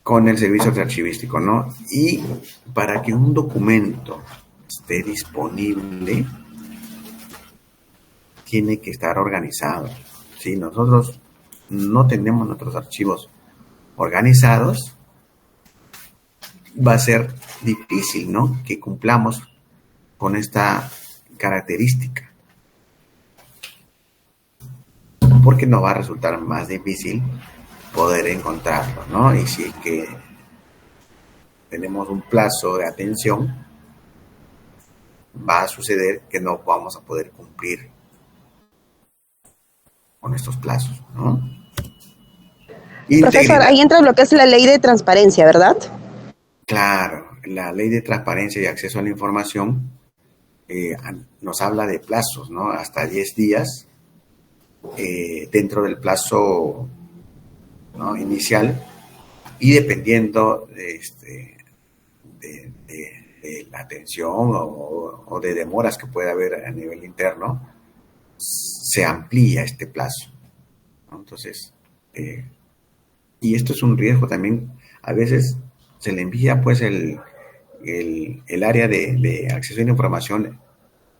Con el servicio archivístico, ¿no? Y para que un documento esté disponible, tiene que estar organizado. Si nosotros no tenemos nuestros archivos organizados, va a ser difícil, ¿no? Que cumplamos con esta característica. Porque nos va a resultar más difícil poder encontrarlo, ¿no? Y si es que tenemos un plazo de atención, va a suceder que no vamos a poder cumplir con estos plazos, ¿no? Profesor, ahí entra lo que es la ley de transparencia, ¿verdad? Claro, la ley de transparencia y acceso a la información nos habla de plazos, ¿no? Hasta 10 días dentro del plazo, ¿no?, inicial, y dependiendo de la atención o de demoras que pueda haber a nivel interno, se amplía este plazo, ¿no? Entonces, y esto es un riesgo también. A veces se le envía, pues, el área de acceso a la información,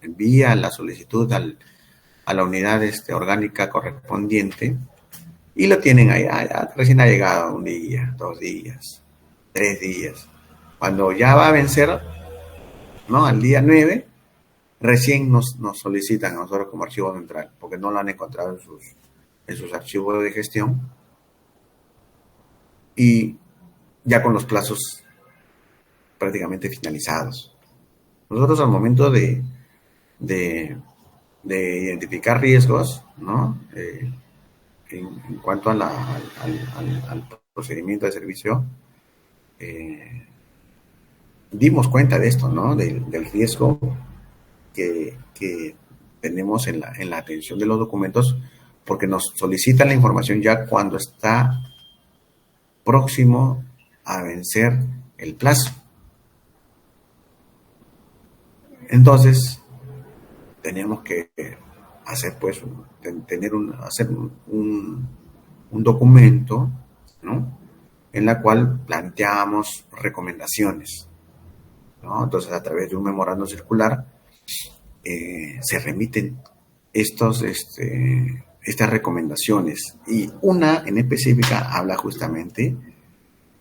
envía la solicitud a la unidad orgánica correspondiente y lo tienen ahí, recién ha llegado 1 día, 2 días, 3 días. Cuando ya va a vencer, ¿no?, al día 9, recién nos solicitan a nosotros como archivo central, porque no lo han encontrado en sus archivos de gestión, y ya con los plazos prácticamente finalizados. Nosotros, al momento de identificar riesgos, ¿no?, en cuanto al procedimiento de servicio, dimos cuenta de esto, ¿no? Del riesgo que tenemos en la atención de los documentos, porque nos solicitan la información ya cuando está próximo a vencer el plazo. Entonces, tenemos que hacer, pues, hacer un documento, ¿no? En la cual planteamos recomendaciones, ¿no? Entonces, a través de un memorando circular, se remiten estas recomendaciones, y una en específica habla justamente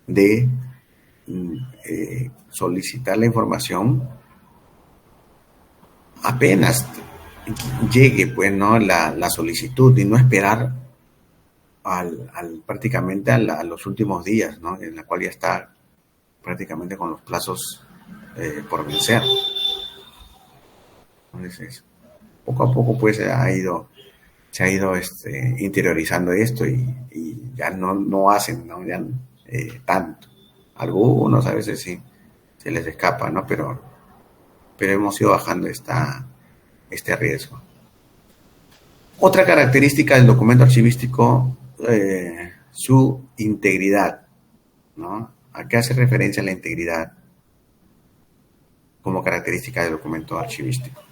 de solicitar la información apenas llegue, pues, ¿no? la solicitud, y no esperar prácticamente a los últimos días, ¿no? En la cual ya está prácticamente con los plazos por vencer. Entonces, poco a poco, pues, se ha ido interiorizando esto, y ya no hacen, ¿no? Ya, tanto. Algunos a veces sí se les escapa, ¿no? Pero hemos ido bajando este riesgo. Otra característica del documento archivístico, su integridad, ¿no? ¿A qué hace referencia la integridad como característica del documento archivístico?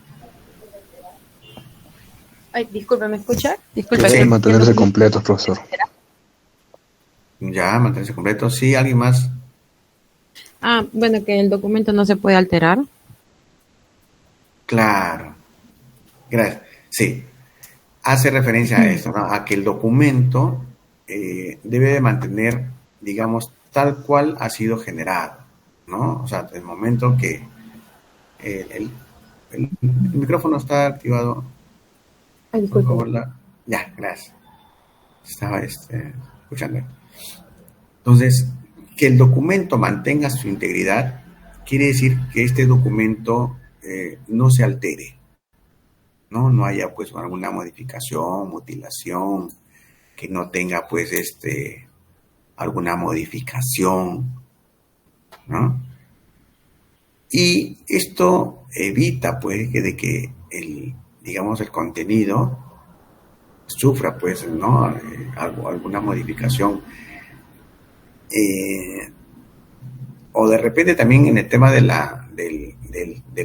Ay, disculpe, ¿me escucha? Disculpe. Sí, mantenerse completo, profesor. Ya, mantenerse completo. Sí, ¿alguien más? Bueno, que el documento no se puede alterar. Claro. Gracias. Sí. Hace referencia a esto, ¿no? A que el documento debe de mantener, digamos, tal cual ha sido generado, ¿no? O sea, el momento que el micrófono está activado. Ay, disculpe. Por favor, ya, gracias. Estaba escuchando. Entonces, que el documento mantenga su integridad quiere decir que este documento no se altere, no haya, pues, alguna modificación, mutilación, que no tenga, pues, alguna modificación, ¿no? Y esto evita, pues, de que el contenido sufra, pues, ¿no? Alguna modificación. O de repente también en el tema del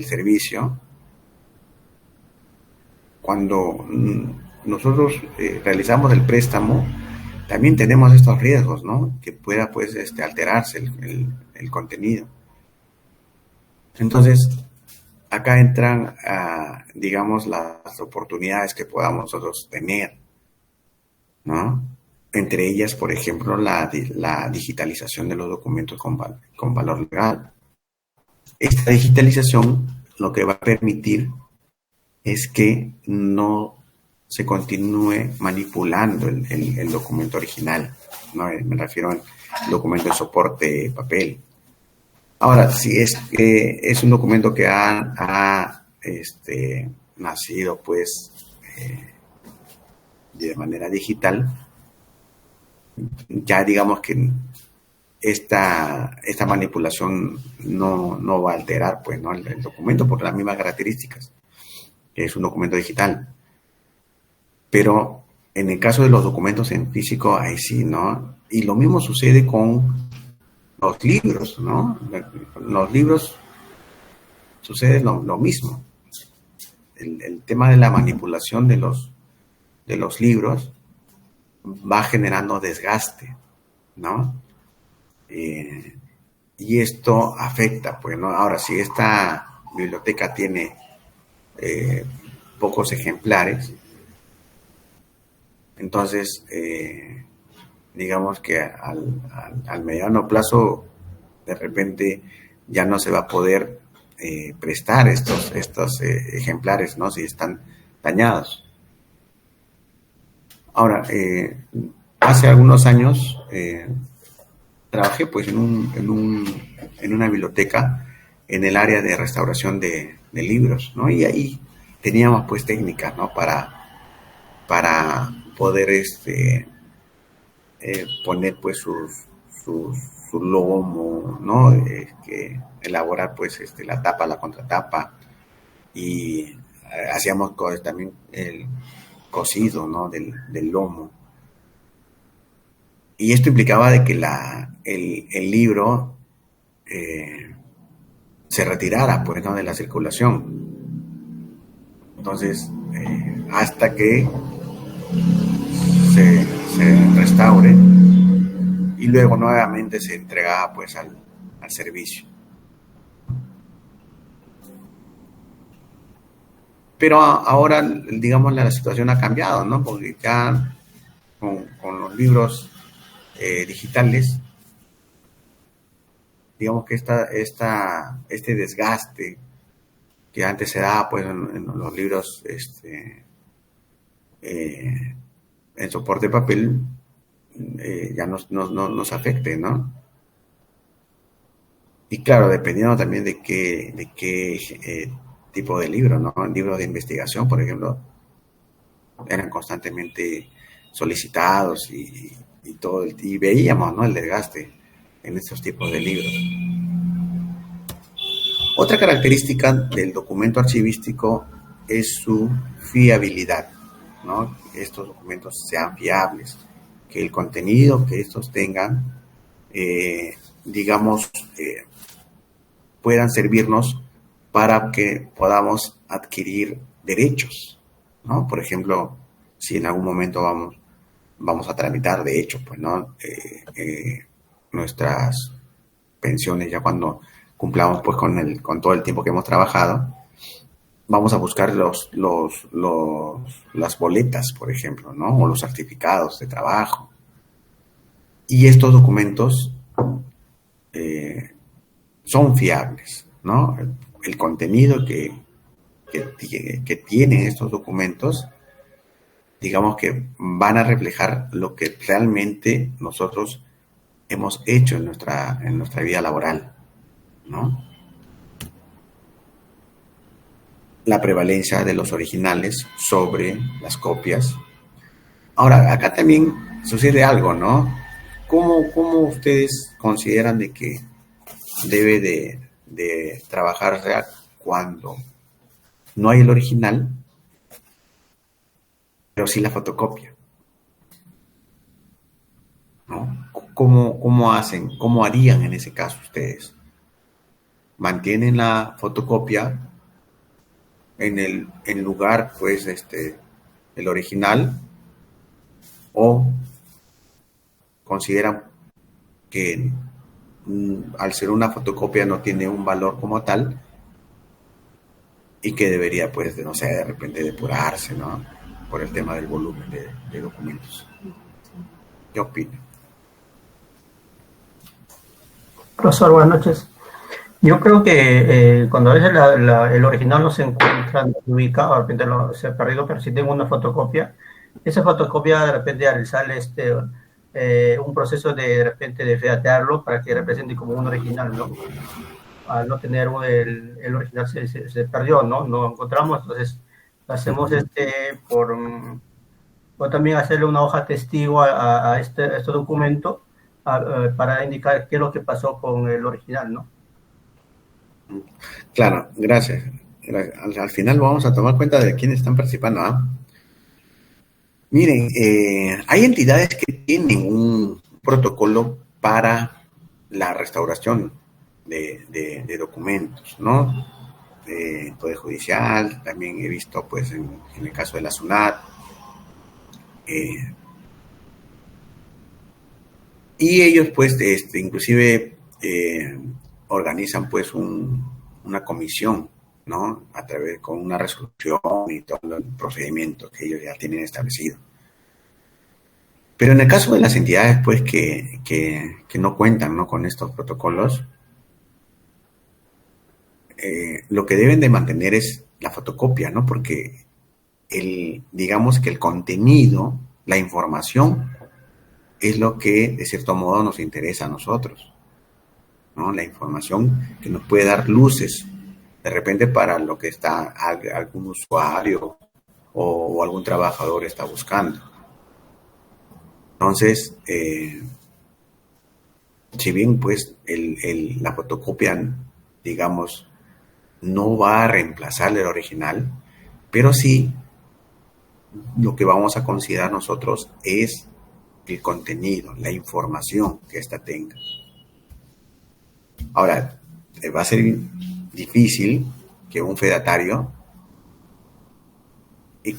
servicio, cuando nosotros realizamos el préstamo, también tenemos estos riesgos, ¿no? Que pueda, pues, alterarse el contenido. Entonces, acá entran, digamos, las oportunidades que podamos nosotros tener, ¿no? Entre ellas, por ejemplo, la digitalización de los documentos con valor legal. Esta digitalización lo que va a permitir es que no se continúe manipulando el documento original, ¿no? Me refiero al documento de soporte papel. Ahora, si es un documento que ha nacido, pues, de manera digital, ya digamos que esta manipulación no va a alterar, pues, ¿no? el documento, por las mismas características, que es un documento digital. Pero en el caso de los documentos en físico, ahí sí, ¿no? Y lo mismo sucede con los libros, ¿no? Los libros sucede lo mismo. El tema de la manipulación de los libros va generando desgaste, ¿no? Y esto afecta, pues, ¿no? Ahora, si esta biblioteca tiene pocos ejemplares, entonces, digamos que al mediano plazo, de repente, ya no se va a poder prestar estos ejemplares, ¿no? Si están dañados. Ahora, hace algunos años trabajé, pues, en una biblioteca en el área de restauración de libros, ¿no? Y ahí teníamos, pues, técnicas, ¿no? Para poder poner, pues, sus tu lomo, ¿no? Que elaborar pues la tapa, la contratapa, y hacíamos también el cocido, ¿no? del lomo. Y esto implicaba de que el libro se retirara, pues, ¿no? de la circulación. Entonces, hasta que se restaure y luego nuevamente se entregaba pues al servicio. Pero ahora, digamos, la situación ha cambiado, ¿no? Porque ya con los libros digitales, digamos que este desgaste que antes se daba pues en los libros en soporte de papel ya nos afecte, ¿no? Y claro, dependiendo también de qué tipo de libro, ¿no? Libros de investigación, por ejemplo, eran constantemente solicitados y todo, y veíamos, ¿no? el desgaste en estos tipos de libros. Otra característica del documento archivístico es su fiabilidad, ¿no? Que estos documentos sean fiables, que el contenido que estos tengan, digamos, puedan servirnos para que podamos adquirir derechos, ¿no? Por ejemplo, si en algún momento vamos a tramitar, de hecho, pues, ¿no? Nuestras pensiones, ya cuando cumplamos pues con todo el tiempo que hemos trabajado, vamos a buscar las boletas, por ejemplo, ¿no? O los certificados de trabajo. Y estos documentos son fiables, ¿no? El contenido que tienen estos documentos, digamos que van a reflejar lo que realmente nosotros hemos hecho en nuestra vida laboral, ¿no? La prevalencia de los originales sobre las copias. Ahora, acá también sucede algo, ¿no? ¿Cómo ustedes consideran de que debe de trabajarse cuando no hay el original, pero sí la fotocopia, ¿no? ¿Cómo hacen? ¿Cómo harían en ese caso ustedes? ¿Mantienen la fotocopia en lugar, pues, el original, o consideran que al ser una fotocopia no tiene un valor como tal y que debería, pues, no sé, de repente depurarse, ¿no? Por el tema del volumen de documentos? ¿Qué opinan? Profesor, buenas noches. Yo creo que cuando a veces el original no se encuentra ubicado, de repente se ha perdido, pero si tengo una fotocopia, esa fotocopia de repente sale un proceso de repente de featearlo para que represente como un original, ¿no? Al no tener el original se perdió, ¿no? No encontramos, entonces hacemos o también hacerle una hoja testigo a este documento para indicar qué es lo que pasó con el original, ¿no? Claro, gracias. Al final vamos a tomar cuenta de quiénes están participando, ¿ah? Miren, hay entidades que tienen un protocolo para la restauración de documentos, ¿no? Poder Judicial, también he visto, pues, en el caso de la SUNAT. Y ellos, pues, inclusive organizan, pues, una comisión, ¿no? A través, con una resolución y todo el procedimiento que ellos ya tienen establecido. Pero en el caso de las entidades, pues, que no cuentan, ¿no? con estos protocolos, lo que deben de mantener es la fotocopia, ¿no? Porque digamos que el contenido, la información, es lo que de cierto modo nos interesa a nosotros, ¿no? La información que nos puede dar luces de repente para lo que está algún usuario o algún trabajador está buscando. Entonces, si bien pues la fotocopia, digamos, no va a reemplazar el original, pero sí lo que vamos a considerar nosotros es el contenido, la información que ésta tenga. Ahora, va a ser difícil que un fedatario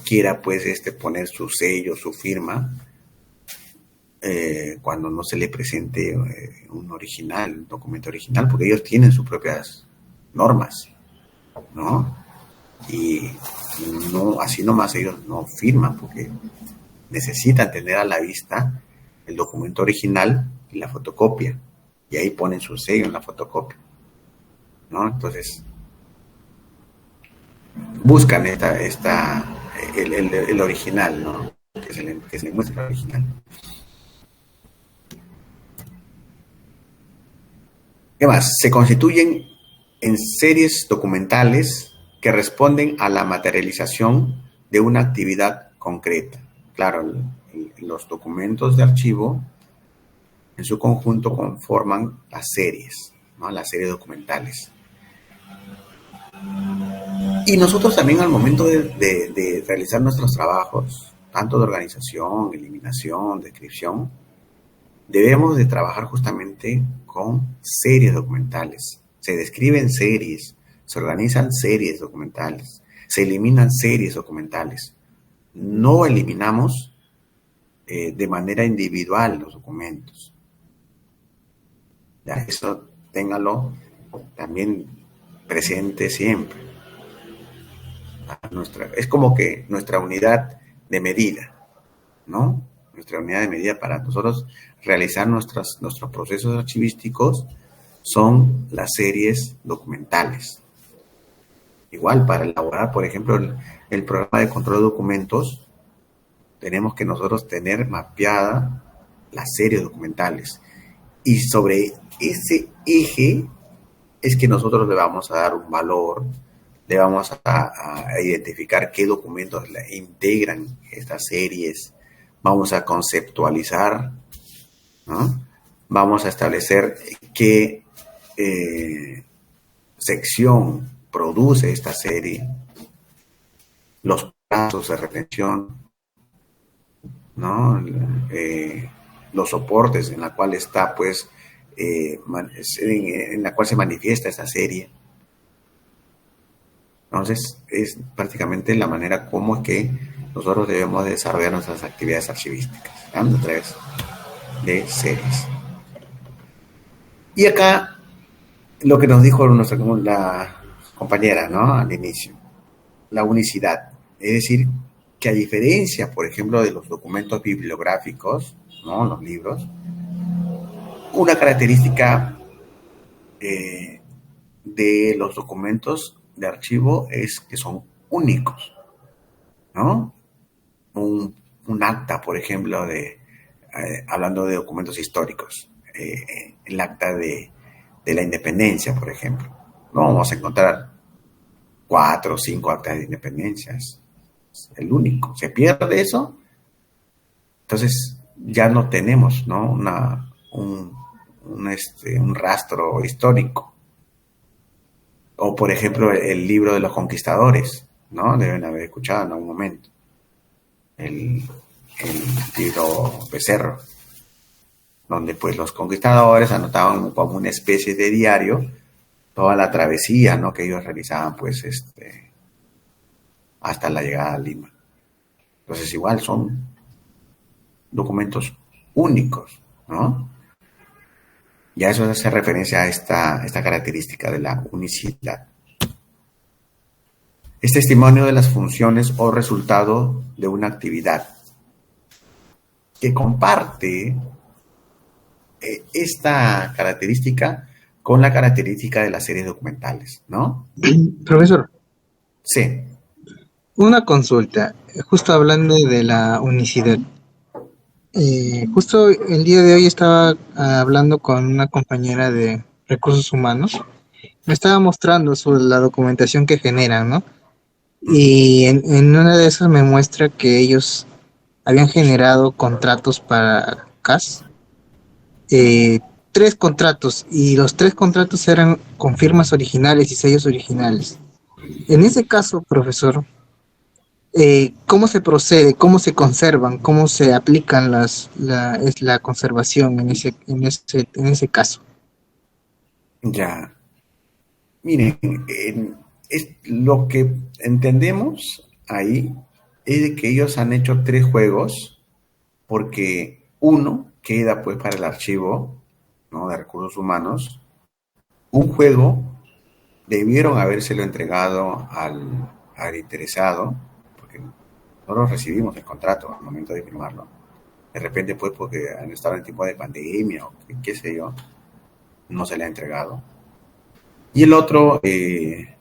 quiera pues poner su sello, su firma, cuando no se le presente un original, un documento original, porque ellos tienen sus propias normas, ¿no? Y no, así nomás ellos no firman, porque necesitan tener a la vista el documento original y la fotocopia, y ahí ponen su sello en la fotocopia, ¿no? Entonces, buscan el original, ¿no? Que se le muestre el original. ¿Qué más? Se constituyen en series documentales que responden a la materialización de una actividad concreta. Claro, los documentos de archivo en su conjunto conforman las series, ¿no? Las series documentales. Y nosotros también al momento de realizar nuestros trabajos, tanto de organización, eliminación, descripción, debemos de trabajar justamente con series documentales. Se describen series, se organizan series documentales, se eliminan series documentales. No eliminamos de manera individual los documentos. Ya, eso téngalo también presente siempre. Es como que nuestra unidad de medida, ¿no? Nuestra unidad de medida para nosotros realizar nuestros procesos archivísticos son las series documentales. Igual, para elaborar, por ejemplo, el programa de control de documentos, tenemos que nosotros tener mapeada las series documentales. Y sobre ese eje es que nosotros le vamos a dar un valor, le vamos a identificar qué documentos integran estas series, vamos a conceptualizar, ¿no? Vamos a establecer qué sección produce esta serie, los plazos de retención, ¿no? Los soportes en la cual está, pues, en la cual se manifiesta esta serie. Entonces, es prácticamente la manera como es que nosotros debemos de desarrollar nuestras actividades archivísticas, ¿no? A través de series. Y acá, lo que nos dijo la compañera, ¿no? Al inicio, la unicidad. Es decir, que a diferencia, por ejemplo, de los documentos bibliográficos, ¿no? Los libros, una característica de los documentos de archivo es que son únicos, ¿no? Un acta, por ejemplo, hablando de documentos históricos, el acta de la independencia, por ejemplo. No vamos a encontrar 4 o 5 actas de independencia, es el único. Se pierde eso, entonces ya no tenemos, ¿no? Un rastro histórico. O, por ejemplo, el libro de los conquistadores, ¿no? Deben haber escuchado en algún momento. El libro Becerro, donde pues los conquistadores anotaban como una especie de diario toda la travesía, ¿no? Que ellos realizaban, pues, hasta la llegada a Lima. Entonces, igual son documentos únicos, ¿no? Ya eso hace referencia a esta característica de la unicidad. Es testimonio de las funciones o resultado de una actividad que comparte esta característica con la característica de las series documentales, ¿no? Profesor. Sí. Una consulta, justo hablando de la unicidad. Justo el día de hoy estaba hablando con una compañera de recursos humanos. Me estaba mostrando la documentación que generan, ¿no? Y en una de esas me muestra que ellos habían generado contratos para CAS, 3 contratos y los 3 contratos eran con firmas originales y sellos originales. En ese caso, profesor, ¿cómo se procede? ¿Cómo se conservan? ¿Cómo se aplican la conservación en ese caso? Ya. Miren, lo que entendemos ahí es de que ellos han hecho 3 juegos porque uno queda pues para el archivo, ¿no?, de recursos humanos. Un juego debieron habérselo entregado al interesado, porque nosotros recibimos el contrato al momento de firmarlo. De repente pues porque han estado en tiempo de pandemia o qué sé yo, no se le ha entregado. Y el otro,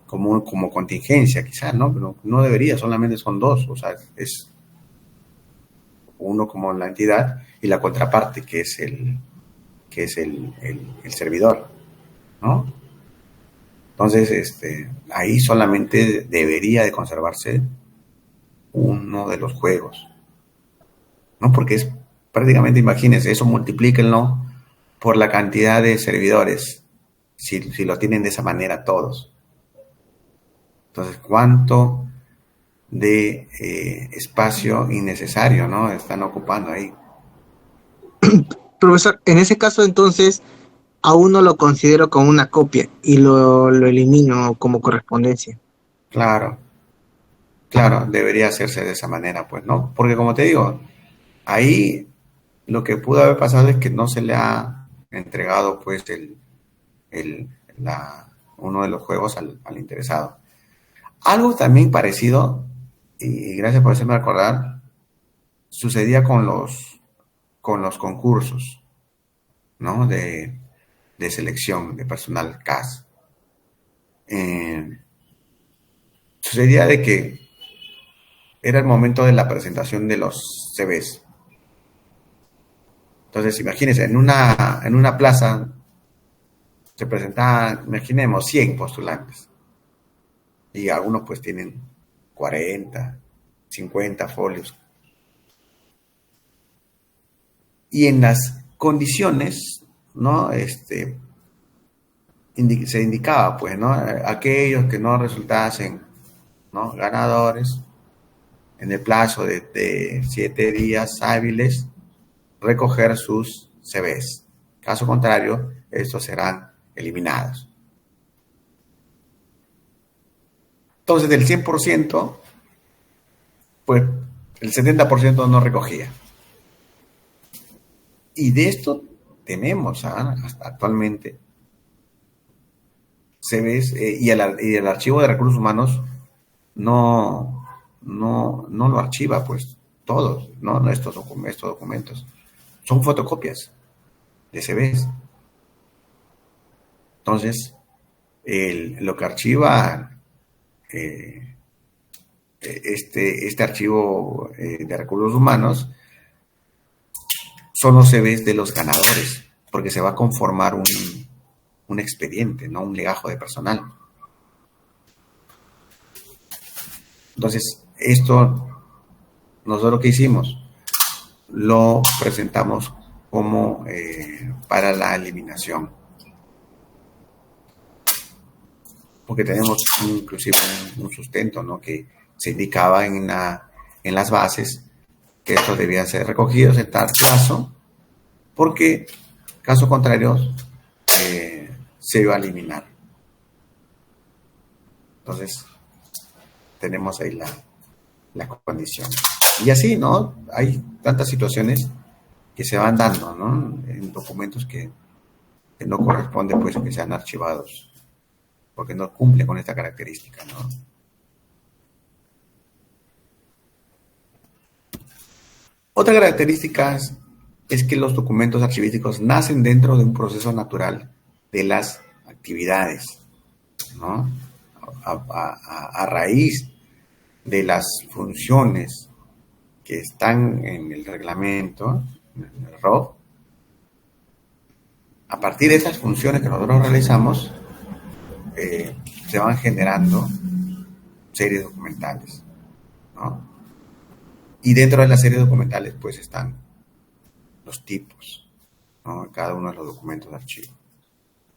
como contingencia, quizás, ¿no? Pero no debería, solamente son 2. O sea, es uno como la entidad y la contraparte, que es el servidor, ¿no? Entonces, ahí solamente debería de conservarse uno de los juegos, ¿no? Porque es prácticamente, imagínense, eso multiplíquenlo por la cantidad de servidores. Si lo tienen de esa manera todos. Entonces, ¿cuánto de espacio innecesario, ¿no?, están ocupando ahí? Profesor, en ese caso entonces, a uno lo considero como una copia y lo elimino como correspondencia. Claro, debería hacerse de esa manera, pues, ¿no? Porque como te digo, ahí lo que pudo haber pasado es que no se le ha entregado, pues, uno de los juegos al interesado. Algo también parecido, y gracias por hacerme recordar, sucedía con los concursos, ¿no?, de selección de personal CAS. Sucedía de que era el momento de la presentación de los CVs. Entonces, imagínense, en una plaza se presentaban, imaginemos, 100 postulantes. Y algunos pues tienen 40, 50 folios. Y en las condiciones, ¿no?, se indicaba, pues, ¿no?, aquellos que no resultasen, ¿no?, ganadores, en el plazo de 7 días hábiles, recoger sus CVs. Caso contrario, estos serán eliminados. Entonces, del 100%, pues el 70% no recogía. Y de esto tenemos hasta actualmente CVs, y el archivo de recursos humanos no lo archiva, pues, todos, no estos documentos. Son fotocopias de CVs. Entonces, lo que archiva este archivo de recursos humanos son los CVs de los ganadores, porque se va a conformar un expediente, no un legajo de personal. Entonces, esto, nosotros ¿qué hicimos? Lo presentamos como para la eliminación. Porque tenemos inclusive un sustento, ¿no?, que se indicaba en las bases que estos debían ser recogidos en tal caso, porque caso contrario se iba a eliminar. Entonces, tenemos ahí la condición. Y así, ¿no?, hay tantas situaciones que se van dando, ¿no?, en documentos que no corresponde, pues, que sean archivados, porque no cumple con esta característica, ¿no? Otra característica es que los documentos archivísticos nacen dentro de un proceso natural de las actividades, ¿no? A raíz de las funciones que están en el reglamento, en el ROF, a partir de esas funciones que nosotros realizamos, se van generando series documentales, ¿no? Y dentro de las series documentales, pues, están los tipos, ¿no? Cada uno de los documentos de archivo.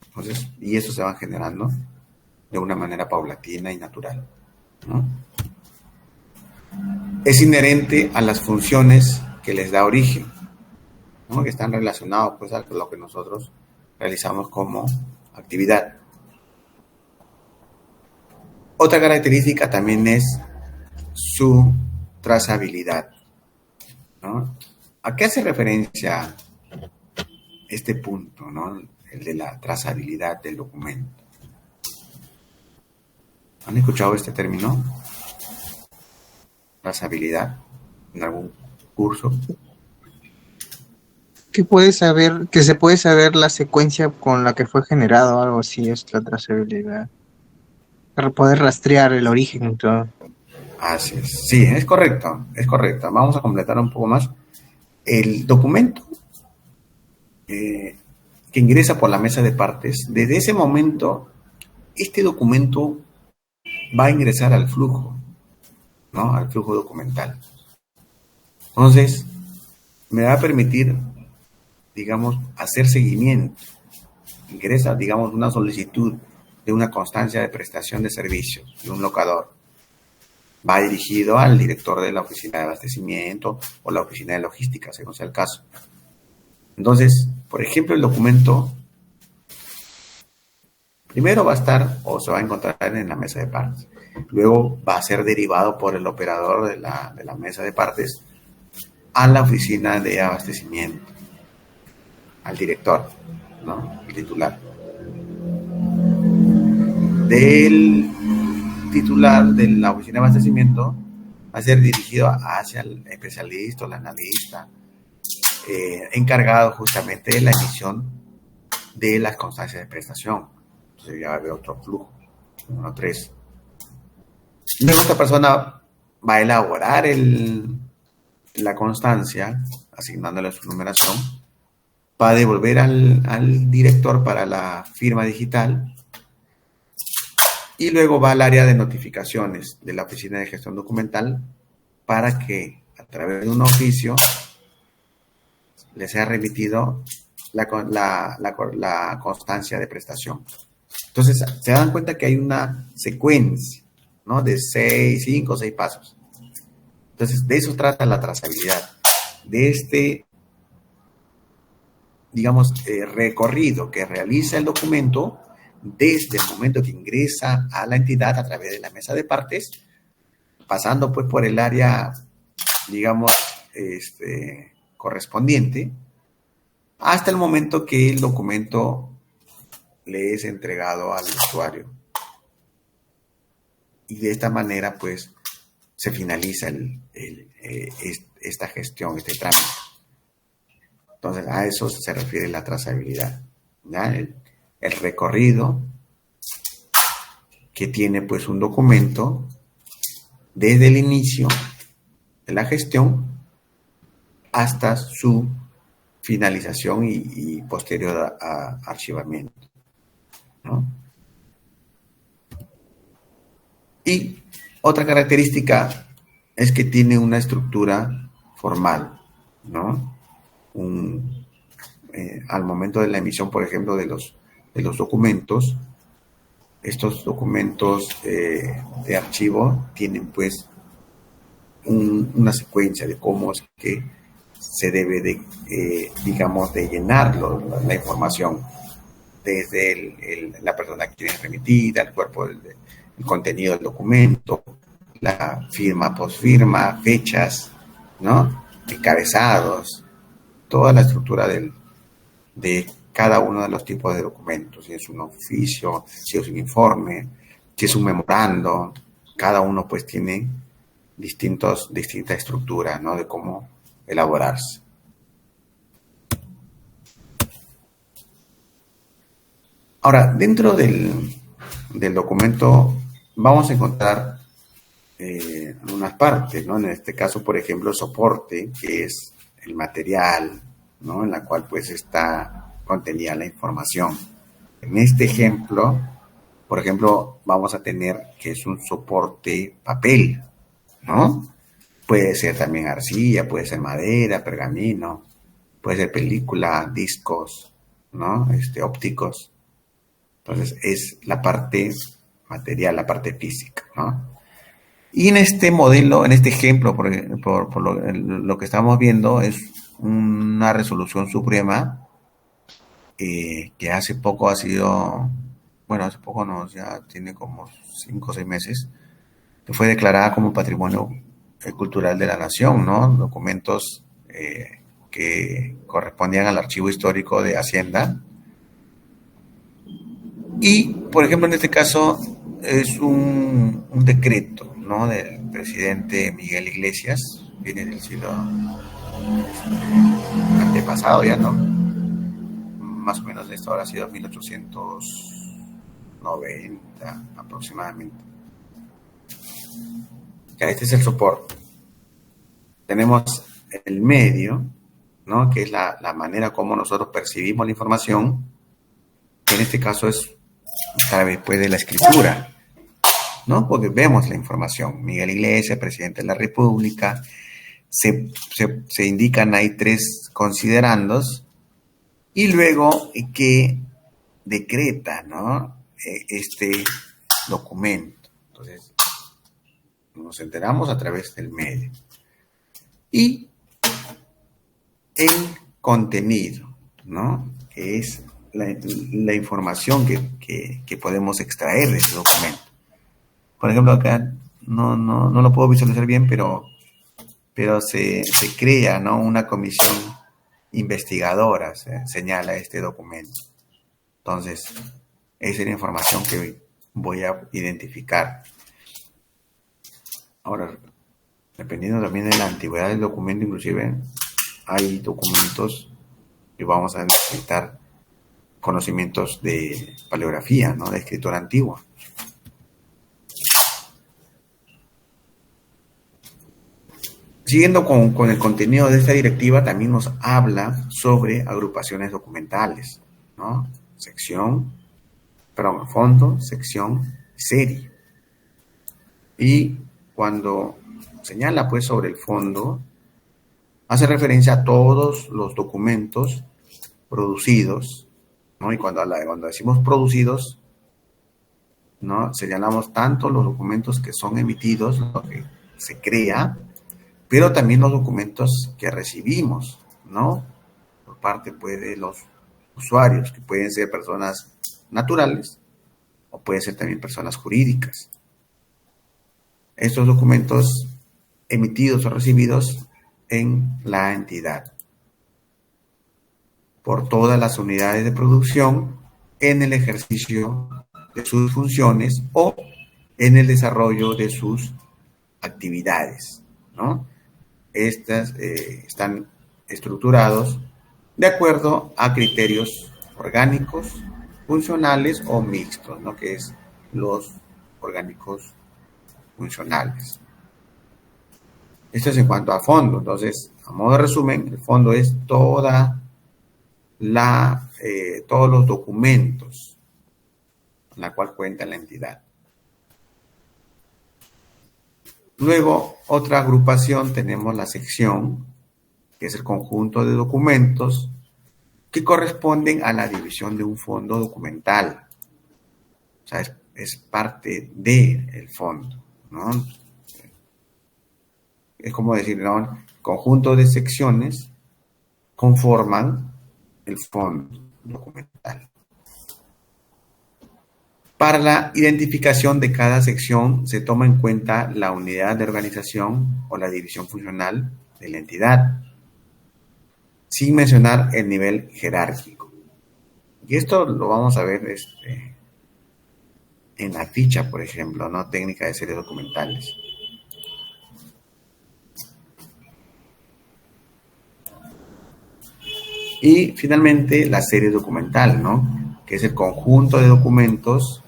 Entonces, y eso se va generando de una manera paulatina y natural, ¿no? Es inherente a las funciones que les da origen, ¿no? Que están relacionados pues a lo que nosotros realizamos como actividad. Otra característica también es su trazabilidad, ¿no? ¿A qué hace referencia este punto, ¿no? El de la trazabilidad del documento? ¿Han escuchado este término? Trazabilidad en algún curso. Que se puede saber la secuencia con la que fue generado, algo así es la trazabilidad. Para poder rastrear el origen y todo. Así es. Sí, es correcto, es correcto. Vamos a completar un poco más. El documento que ingresa por la mesa de partes, desde ese momento, este documento va a ingresar al flujo, ¿no? Al flujo documental. Entonces, me va a permitir, digamos, hacer seguimiento. Ingresa, digamos, una solicitud de una constancia de prestación de servicios, de un locador. Va dirigido al director de la oficina de abastecimiento o la oficina de logística, según sea el caso. Entonces, por ejemplo, el documento primero va a estar o se va a encontrar en la mesa de partes. Luego va a ser derivado por el operador de la mesa de partes a la oficina de abastecimiento, al director, ¿no? El titular. Del titular de la oficina de abastecimiento va a ser dirigido hacia el especialista o el analista encargado justamente de la emisión de las constancias de prestación. Entonces ya va a haber otro flujo, 1, 3. Luego esta persona va a elaborar la constancia, asignándole su numeración, va a devolver al director para la firma digital y luego va al área de notificaciones de la Oficina de Gestión Documental para que a través de un oficio le sea remitido la constancia de prestación. Entonces, se dan cuenta que hay una secuencia, ¿no? De 5 o 6 pasos. Entonces, de eso trata la trazabilidad, de este, digamos, recorrido que realiza el documento desde el momento que ingresa a la entidad a través de la mesa de partes, pasando pues por el área, digamos, correspondiente, hasta el momento que el documento le es entregado al usuario. Y de esta manera, pues, se finaliza esta gestión, este trámite. Entonces, a eso se refiere la trazabilidad, ¿ya? El recorrido que tiene, pues, un documento desde el inicio de la gestión hasta su finalización y posterior archivamiento, ¿no? Y otra característica es que tiene una estructura formal, ¿no? Al momento de la emisión, por ejemplo, de los documentos, estos documentos de archivo tienen pues una secuencia de cómo es que se debe de, digamos, de llenar la información desde la persona que tiene remitida, el cuerpo el contenido del documento, la firma, posfirma, fechas, ¿no? Encabezados, toda la estructura de cada uno de los tipos de documentos, si es un oficio, si es un informe, si es un memorando, cada uno pues tiene distinta estructura, ¿no? De cómo elaborarse. Ahora, dentro del documento vamos a encontrar unas partes, ¿no? En este caso, por ejemplo, el soporte, que es el material, ¿no? En la cual pues está contenida la información. En este ejemplo, por ejemplo, vamos a tener que es un soporte papel, ¿no? Puede ser también arcilla, puede ser madera, pergamino, puede ser película, discos, ¿no? Ópticos. Entonces, es la parte material, la parte física, ¿no? Y en este modelo, en este ejemplo, por lo que estamos viendo, es una resolución suprema que hace poco ha sido, bueno, hace poco no, ya tiene como 5 o 6 meses, que fue declarada como Patrimonio Cultural de la Nación, ¿no? Documentos que correspondían al archivo histórico de Hacienda. Y, por ejemplo, en este caso es un decreto, ¿no? Del presidente Miguel Iglesias, viene del siglo antepasado ya, ¿no? Más o menos esto habrá sido 1890 aproximadamente. Ya, este es el soporte. Tenemos el medio, ¿no? Que es la manera como nosotros percibimos la información. En este caso es a través pues, de la escritura, ¿no? Porque vemos la información. Miguel Iglesias, presidente de la República, se indican ahí 3 considerandos y luego que decreta, ¿no? Este documento. Entonces, nos enteramos a través del medio. Y el contenido, ¿no? Que es la información que podemos extraer de ese documento. Por ejemplo, acá no lo puedo visualizar bien, pero se crea, ¿no? Una comisión investigadora, señala este documento. Entonces, esa es la información que voy a identificar. Ahora, dependiendo también de la antigüedad del documento, inclusive hay documentos que vamos a necesitar conocimientos de paleografía, ¿no? De escritura antigua. Siguiendo con el contenido de esta directiva, también nos habla sobre agrupaciones documentales, ¿no? Fondo, sección, serie. Y cuando señala pues sobre el fondo, hace referencia a todos los documentos producidos, ¿no? Y cuando decimos producidos, ¿no? Señalamos tanto los documentos que son emitidos, lo que se crea, pero también los documentos que recibimos, ¿no? Por parte pues, de los usuarios, que pueden ser personas naturales o pueden ser también personas jurídicas. Estos documentos emitidos o recibidos en la entidad por todas las unidades de producción en el ejercicio de sus funciones o en el desarrollo de sus actividades, ¿no? Estas están estructurados de acuerdo a criterios orgánicos, funcionales o mixtos, ¿no? Que es los orgánicos funcionales. Esto es en cuanto a fondo. Entonces, a modo de resumen, el fondo es todos los documentos con la cual cuenta la entidad. Luego, otra agrupación, tenemos la sección, que es el conjunto de documentos que corresponden a la división de un fondo documental. O sea, es parte del fondo, ¿no? Es como decir, ¿no? Conjunto de secciones conforman el fondo documental. Para la identificación de cada sección se toma en cuenta la unidad de organización o la división funcional de la entidad, sin mencionar el nivel jerárquico. Y esto lo vamos a ver en la ficha, por ejemplo, ¿no? Técnica de series documentales. Y finalmente la serie documental, ¿no? Que es el conjunto de documentos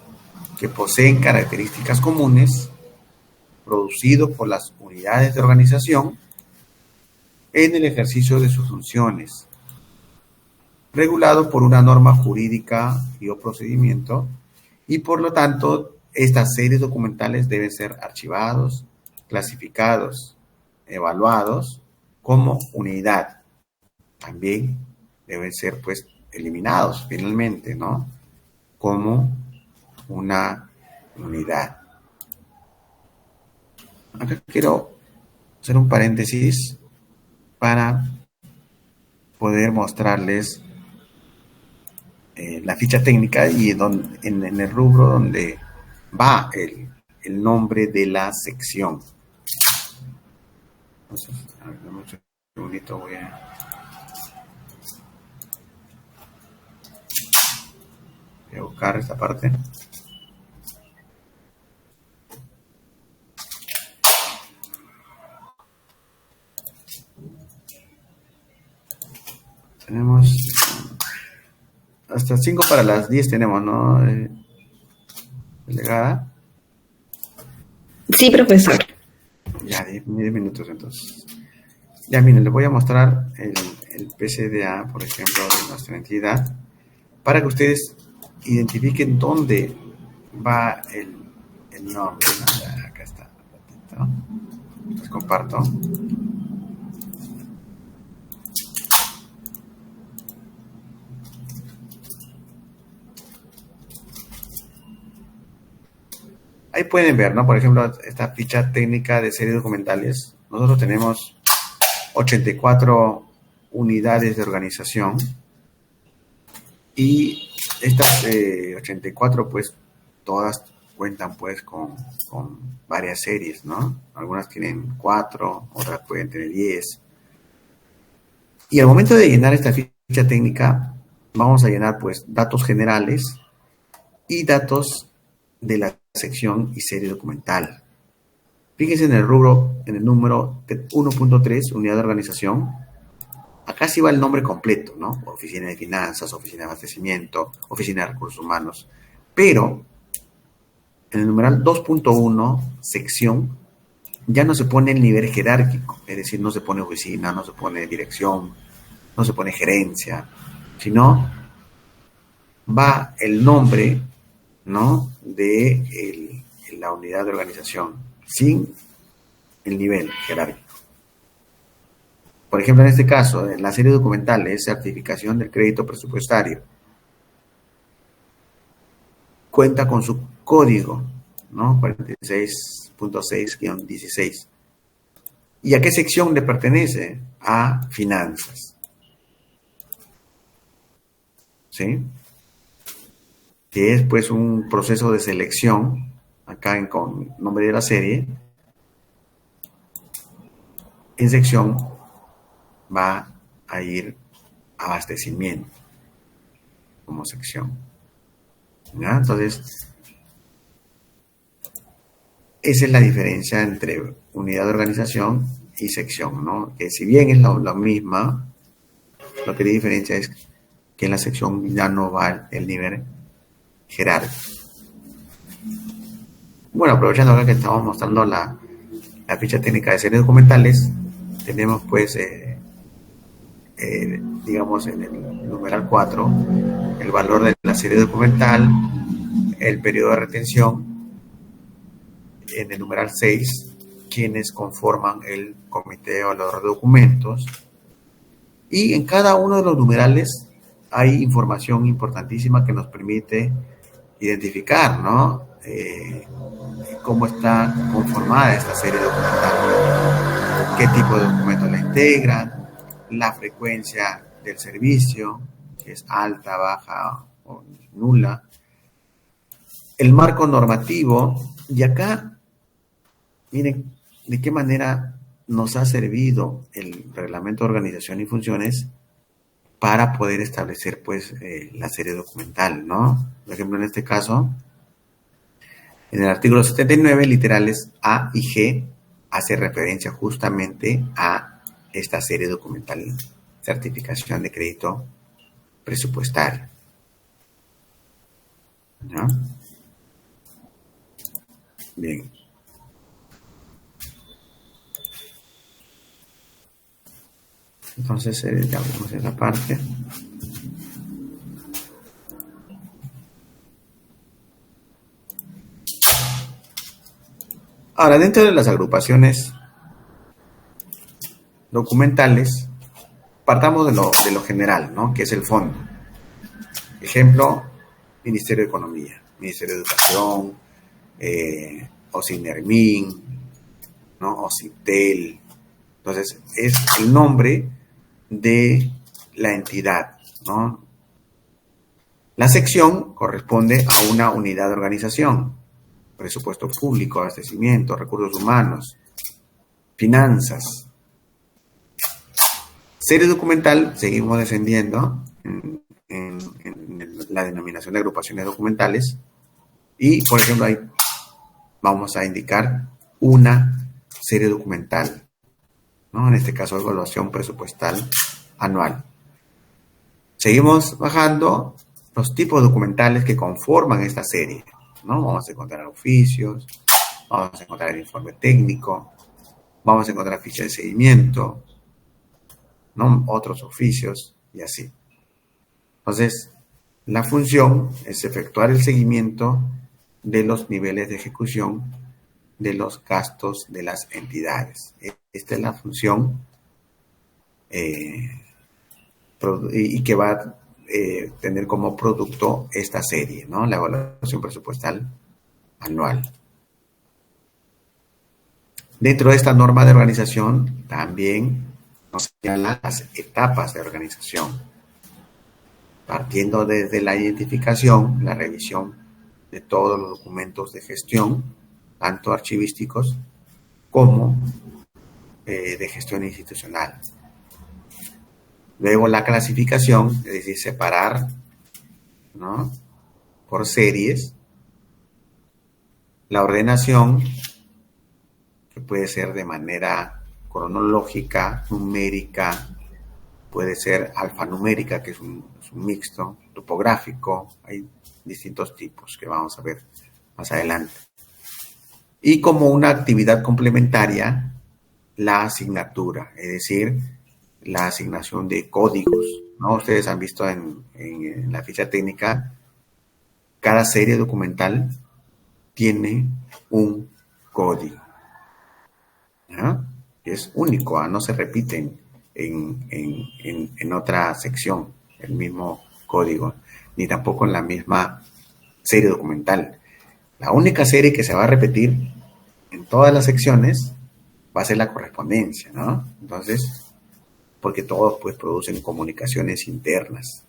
que poseen características comunes, producido por las unidades de organización en el ejercicio de sus funciones, regulado por una norma jurídica y o procedimiento, y por lo tanto, estas series documentales deben ser archivados, clasificados, evaluados como unidad, también deben ser pues eliminados finalmente, ¿no? Como una unidad. Acá quiero hacer un paréntesis para poder mostrarles la ficha técnica y en el rubro donde va el nombre de la sección. Entonces, a ver, dame un segundito, voy a buscar esta parte. Tenemos hasta 5 para las 10 tenemos, ¿no? Delegada. Sí, profesor. Ya, 10 minutos entonces. Ya, miren, les voy a mostrar el PCDA, por ejemplo, de nuestra entidad, para que ustedes identifiquen dónde va el nombre. ¿No? Acá está. Les comparto. Ahí pueden ver, ¿no? Por ejemplo, esta ficha técnica de series documentales. Nosotros tenemos 84 unidades de organización y estas 84, pues, todas cuentan, pues, con varias series, ¿no? Algunas tienen 4, otras pueden tener 10. Y al momento de llenar esta ficha técnica, vamos a llenar, pues, datos generales y datos de la sección y serie documental. Fíjense en el rubro, en el número 1.3, unidad de organización. Acá sí va el nombre completo, ¿no? Oficina de finanzas, oficina de abastecimiento, oficina de recursos humanos. Pero en el numeral 2.1, sección, ya no se pone el nivel jerárquico, es decir, no se pone oficina, no se pone dirección, no se pone gerencia, sino va el nombre, ¿no? de la unidad de organización, sin el nivel jerárquico. Por ejemplo, en este caso, en la serie documental es certificación del crédito presupuestario. Cuenta con su código, ¿no? 46.6-16. ¿Y a qué sección le pertenece? A finanzas. ¿Sí? Que es pues un proceso de selección, acá con nombre de la serie, en sección va a ir abastecimiento como sección. ¿Ya? Entonces, esa es la diferencia entre unidad de organización y sección, ¿no? Que si bien es la misma, lo que diferencia es que en la sección ya no va el nivel jerárquico. Bueno, aprovechando acá que estamos mostrando la ficha técnica de series documentales, tenemos pues, digamos en el numeral 4, el valor de la serie documental, el periodo de retención, en el numeral 6, quienes conforman el comité de evaluador de documentos, y en cada uno de los numerales hay información importantísima que nos permite identificar, ¿no? Cómo está conformada esta serie documental, qué tipo de documentos la integran, la frecuencia del servicio, que es alta, baja o nula, el marco normativo, y acá, miren de qué manera nos ha servido el reglamento de organización y funciones para poder establecer pues la serie documental, ¿no? Por ejemplo, en este caso, en el artículo 79, literales A y G hace referencia justamente a esta serie documental, certificación de crédito presupuestario. ¿No? Bien. Entonces, ya vemos esa parte. Ahora, dentro de las agrupaciones documentales, partamos de lo general, ¿no? Que es el fondo. Ejemplo, Ministerio de Economía, Ministerio de Educación, OSINERMIN, ¿no? OSINTEL. Entonces, es el nombre de la entidad, ¿no? La sección corresponde a una unidad de organización: presupuesto público, abastecimiento, recursos humanos, finanzas. Serie documental, seguimos descendiendo en la denominación de agrupaciones documentales, y por ejemplo ahí vamos a indicar una serie documental, ¿no? En este caso, evaluación presupuestal anual. Seguimos bajando los tipos documentales que conforman esta serie, ¿no? Vamos a encontrar oficios, vamos a encontrar el informe técnico, vamos a encontrar ficha de seguimiento, ¿no? Otros oficios y así. Entonces, la función es efectuar el seguimiento de los niveles de ejecución de los gastos de las entidades. Esta es la función y que va a tener como producto esta serie, ¿no? La evaluación presupuestal anual. Dentro de esta norma de organización también nos señalan las etapas de organización, partiendo desde la identificación, la revisión de todos los documentos de gestión, tanto archivísticos como de gestión institucional. Luego la clasificación, es decir, separar, ¿no?, por series. La ordenación, que puede ser de manera cronológica, numérica, puede ser alfanumérica, que es un mixto, topográfico. Hay distintos tipos que vamos a ver más adelante. Y como una actividad complementaria, la asignatura, es decir, la asignación de códigos, ¿no? Ustedes han visto en la ficha técnica, cada serie documental tiene un código, ¿no? Es único, no se repiten en otra sección el mismo código, ni tampoco en la misma serie documental. La única serie que se va a repetir en todas las secciones va a ser la correspondencia, ¿no? Entonces, porque todos pues producen comunicaciones internas.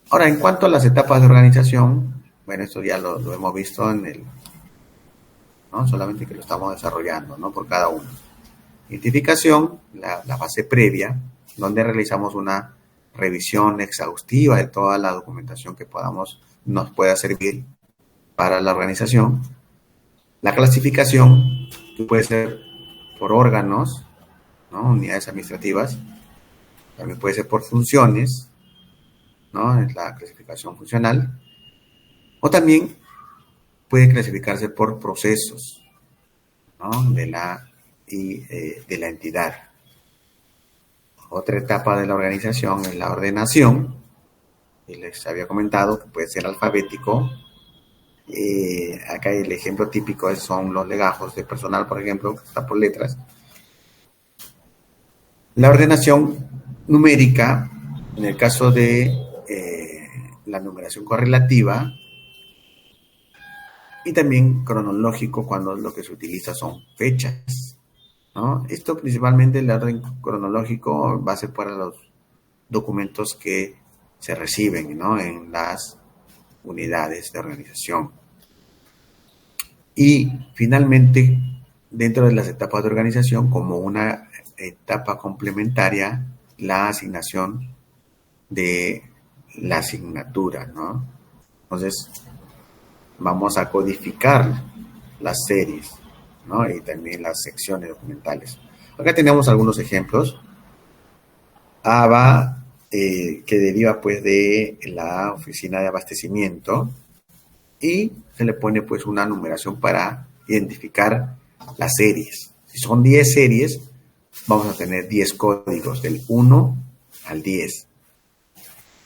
Ahora, en cuanto a las etapas de organización, bueno, esto ya lo hemos visto ¿no? Solamente que lo estamos desarrollando, ¿no?, por cada uno. Identificación, la fase previa, donde realizamos una revisión exhaustiva de toda la documentación que nos pueda servir para la organización. La clasificación, que puede ser por órganos, ¿no?, unidades administrativas, también puede ser por funciones, ¿no?, es la clasificación funcional, o también puede clasificarse por procesos, ¿no?, de la entidad. Otra etapa de la organización es la ordenación, y les había comentado que puede ser alfabético. Acá el ejemplo típico son los legajos de personal, por ejemplo, que está por letras. La ordenación numérica, en el caso de la numeración correlativa, y también cronológico, cuando lo que se utiliza son fechas, ¿no? Esto principalmente, el orden cronológico va a ser para los documentos que se reciben, ¿no?, en las unidades de organización. Y finalmente, dentro de las etapas de organización, como una etapa complementaria, la asignación de la asignatura, ¿no? Entonces, vamos a codificar las series, ¿no?, y también las secciones documentales. Acá tenemos algunos ejemplos. ABA, que deriva pues de la oficina de abastecimiento, y se le pone pues una numeración para identificar las series. Si son 10 series, vamos a tener 10 códigos, del 1 al 10.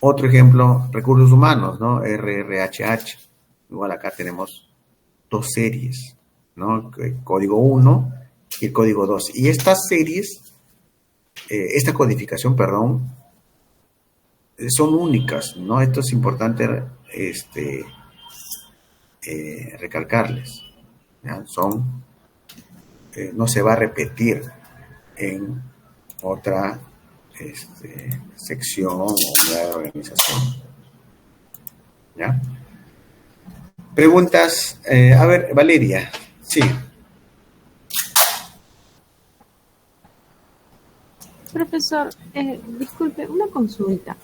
Otro ejemplo, recursos humanos, ¿no?, RRHH. Igual acá tenemos 2 series, ¿no?, el código 1 y el código 2. Y estas series esta codificación, perdón, son únicas, ¿no? Esto es importante recalcarles, ¿ya? No se va a repetir en otra sección o unidad de organización, ¿ya? Preguntas. A ver, Valeria. Sí. Profesor, disculpe, una consulta.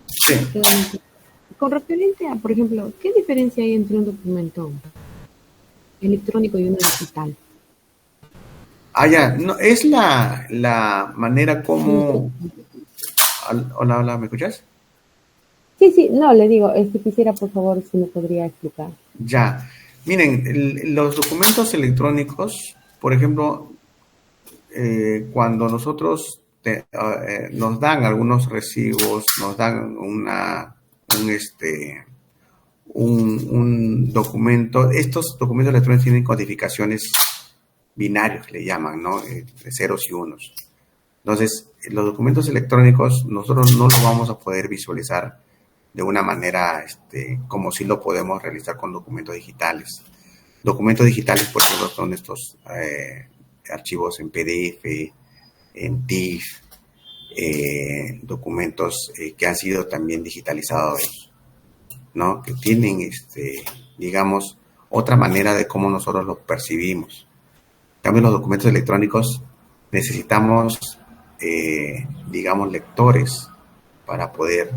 Sí. Con referente a, por ejemplo, ¿qué diferencia hay entre un documento electrónico y uno digital? Ya, no, es la manera como... Hola, ¿me escuchas? Sí, no, le digo, quisiera, por favor, si me podría explicar. Ya, miren, los documentos electrónicos, por ejemplo, cuando nosotros nos dan algunos recibos, nos dan un documento, estos documentos electrónicos tienen codificaciones binarios, le llaman, ¿no? De ceros y unos. Entonces, los documentos electrónicos nosotros no los vamos a poder visualizar de una manera como si lo podemos realizar con documentos digitales. Documentos digitales, por ejemplo, son estos archivos en PDF, en TIFF, documentos que han sido también digitalizados, ¿no? Que tienen, digamos, otra manera de cómo nosotros los percibimos. En cambio, los documentos electrónicos necesitamos, digamos, lectores para poder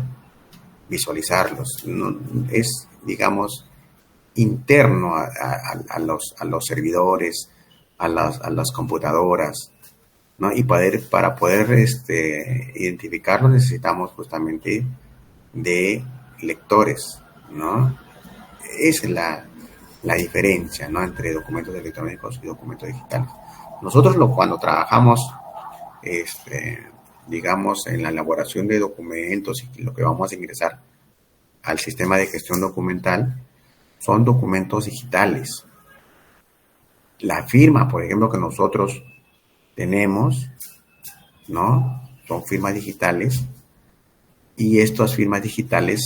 visualizarlos. No, es, digamos, interno a los servidores, a las computadoras, ¿no? Y para poder identificarlos necesitamos justamente de lectores, ¿no? Esa es la diferencia, ¿no? Entre documentos electrónicos y documentos digitales. Nosotros cuando trabajamos, digamos, en la elaboración de documentos y lo que vamos a ingresar al sistema de gestión documental, son documentos digitales. La firma, por ejemplo, que nosotros tenemos, ¿no? Son firmas digitales, y estas firmas digitales,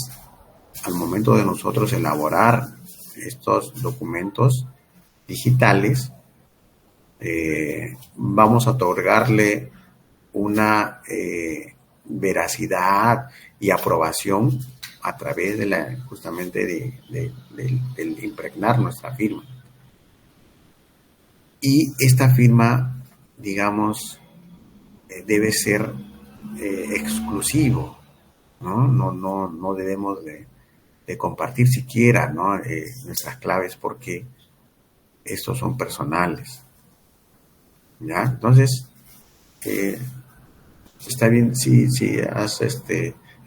al momento de nosotros elaborar estos documentos digitales, vamos a otorgarle una veracidad y aprobación a través de justamente del impregnar nuestra firma. Y esta firma, digamos, debe ser exclusivo, ¿no? No debemos de compartir siquiera, ¿no? Nuestras claves, porque estos son personales, ¿ya? Entonces, está bien, sí has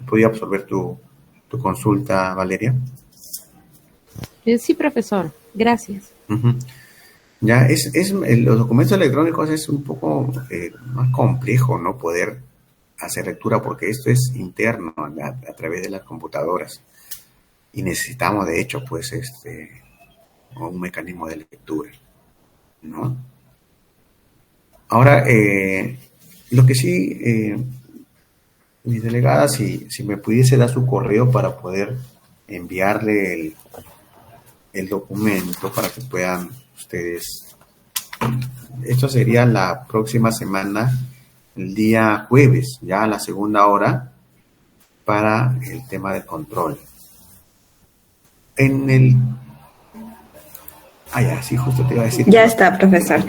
podido absorber tu consulta, Valeria. Sí, profesor, gracias. Uh-huh. Ya, los documentos electrónicos es un poco más complejo, ¿no? Poder hacer lectura, porque esto es interno a través de las computadoras, y necesitamos, de hecho, pues, un mecanismo de lectura, ¿no? Ahora, lo que sí, mi delegada, si me pudiese dar su correo para poder enviarle el documento para que puedan ustedes. Esto sería la próxima semana, el día jueves, ya a la segunda hora, para el tema del control. Sí, justo te iba a decir. Ya está, profesor.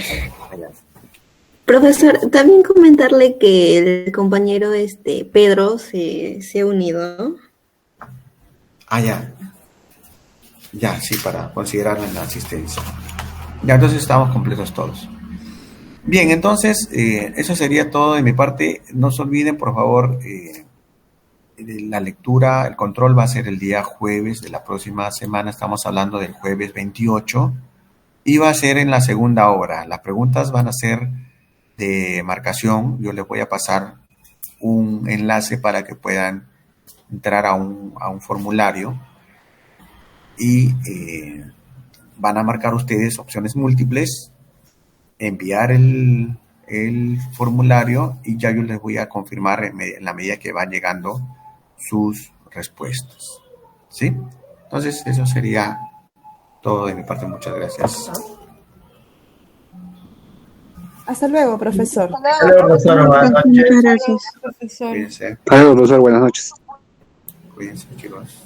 Profesor, también comentarle que el compañero Pedro se ha unido. Ya, sí, para considerarlo en la asistencia. Ya, entonces estamos completos todos. Bien, entonces, eso sería todo de mi parte. No se olviden, por favor, la lectura, el control va a ser el día jueves de la próxima semana. Estamos hablando del jueves 28. Y va a ser en la segunda hora. Las preguntas van a ser de marcación. Yo les voy a pasar un enlace para que puedan entrar a un formulario. Y van a marcar ustedes opciones múltiples, enviar el formulario y ya yo les voy a confirmar en la medida que van llegando sus respuestas. ¿Sí? Entonces, eso sería todo de mi parte. Muchas gracias. Hasta luego, profesor. Hasta luego, profesor. Buenas noches. Muchas gracias. Profesor. Cuídense. Hasta luego, profesor. Buenas noches. Cuídense, chicos.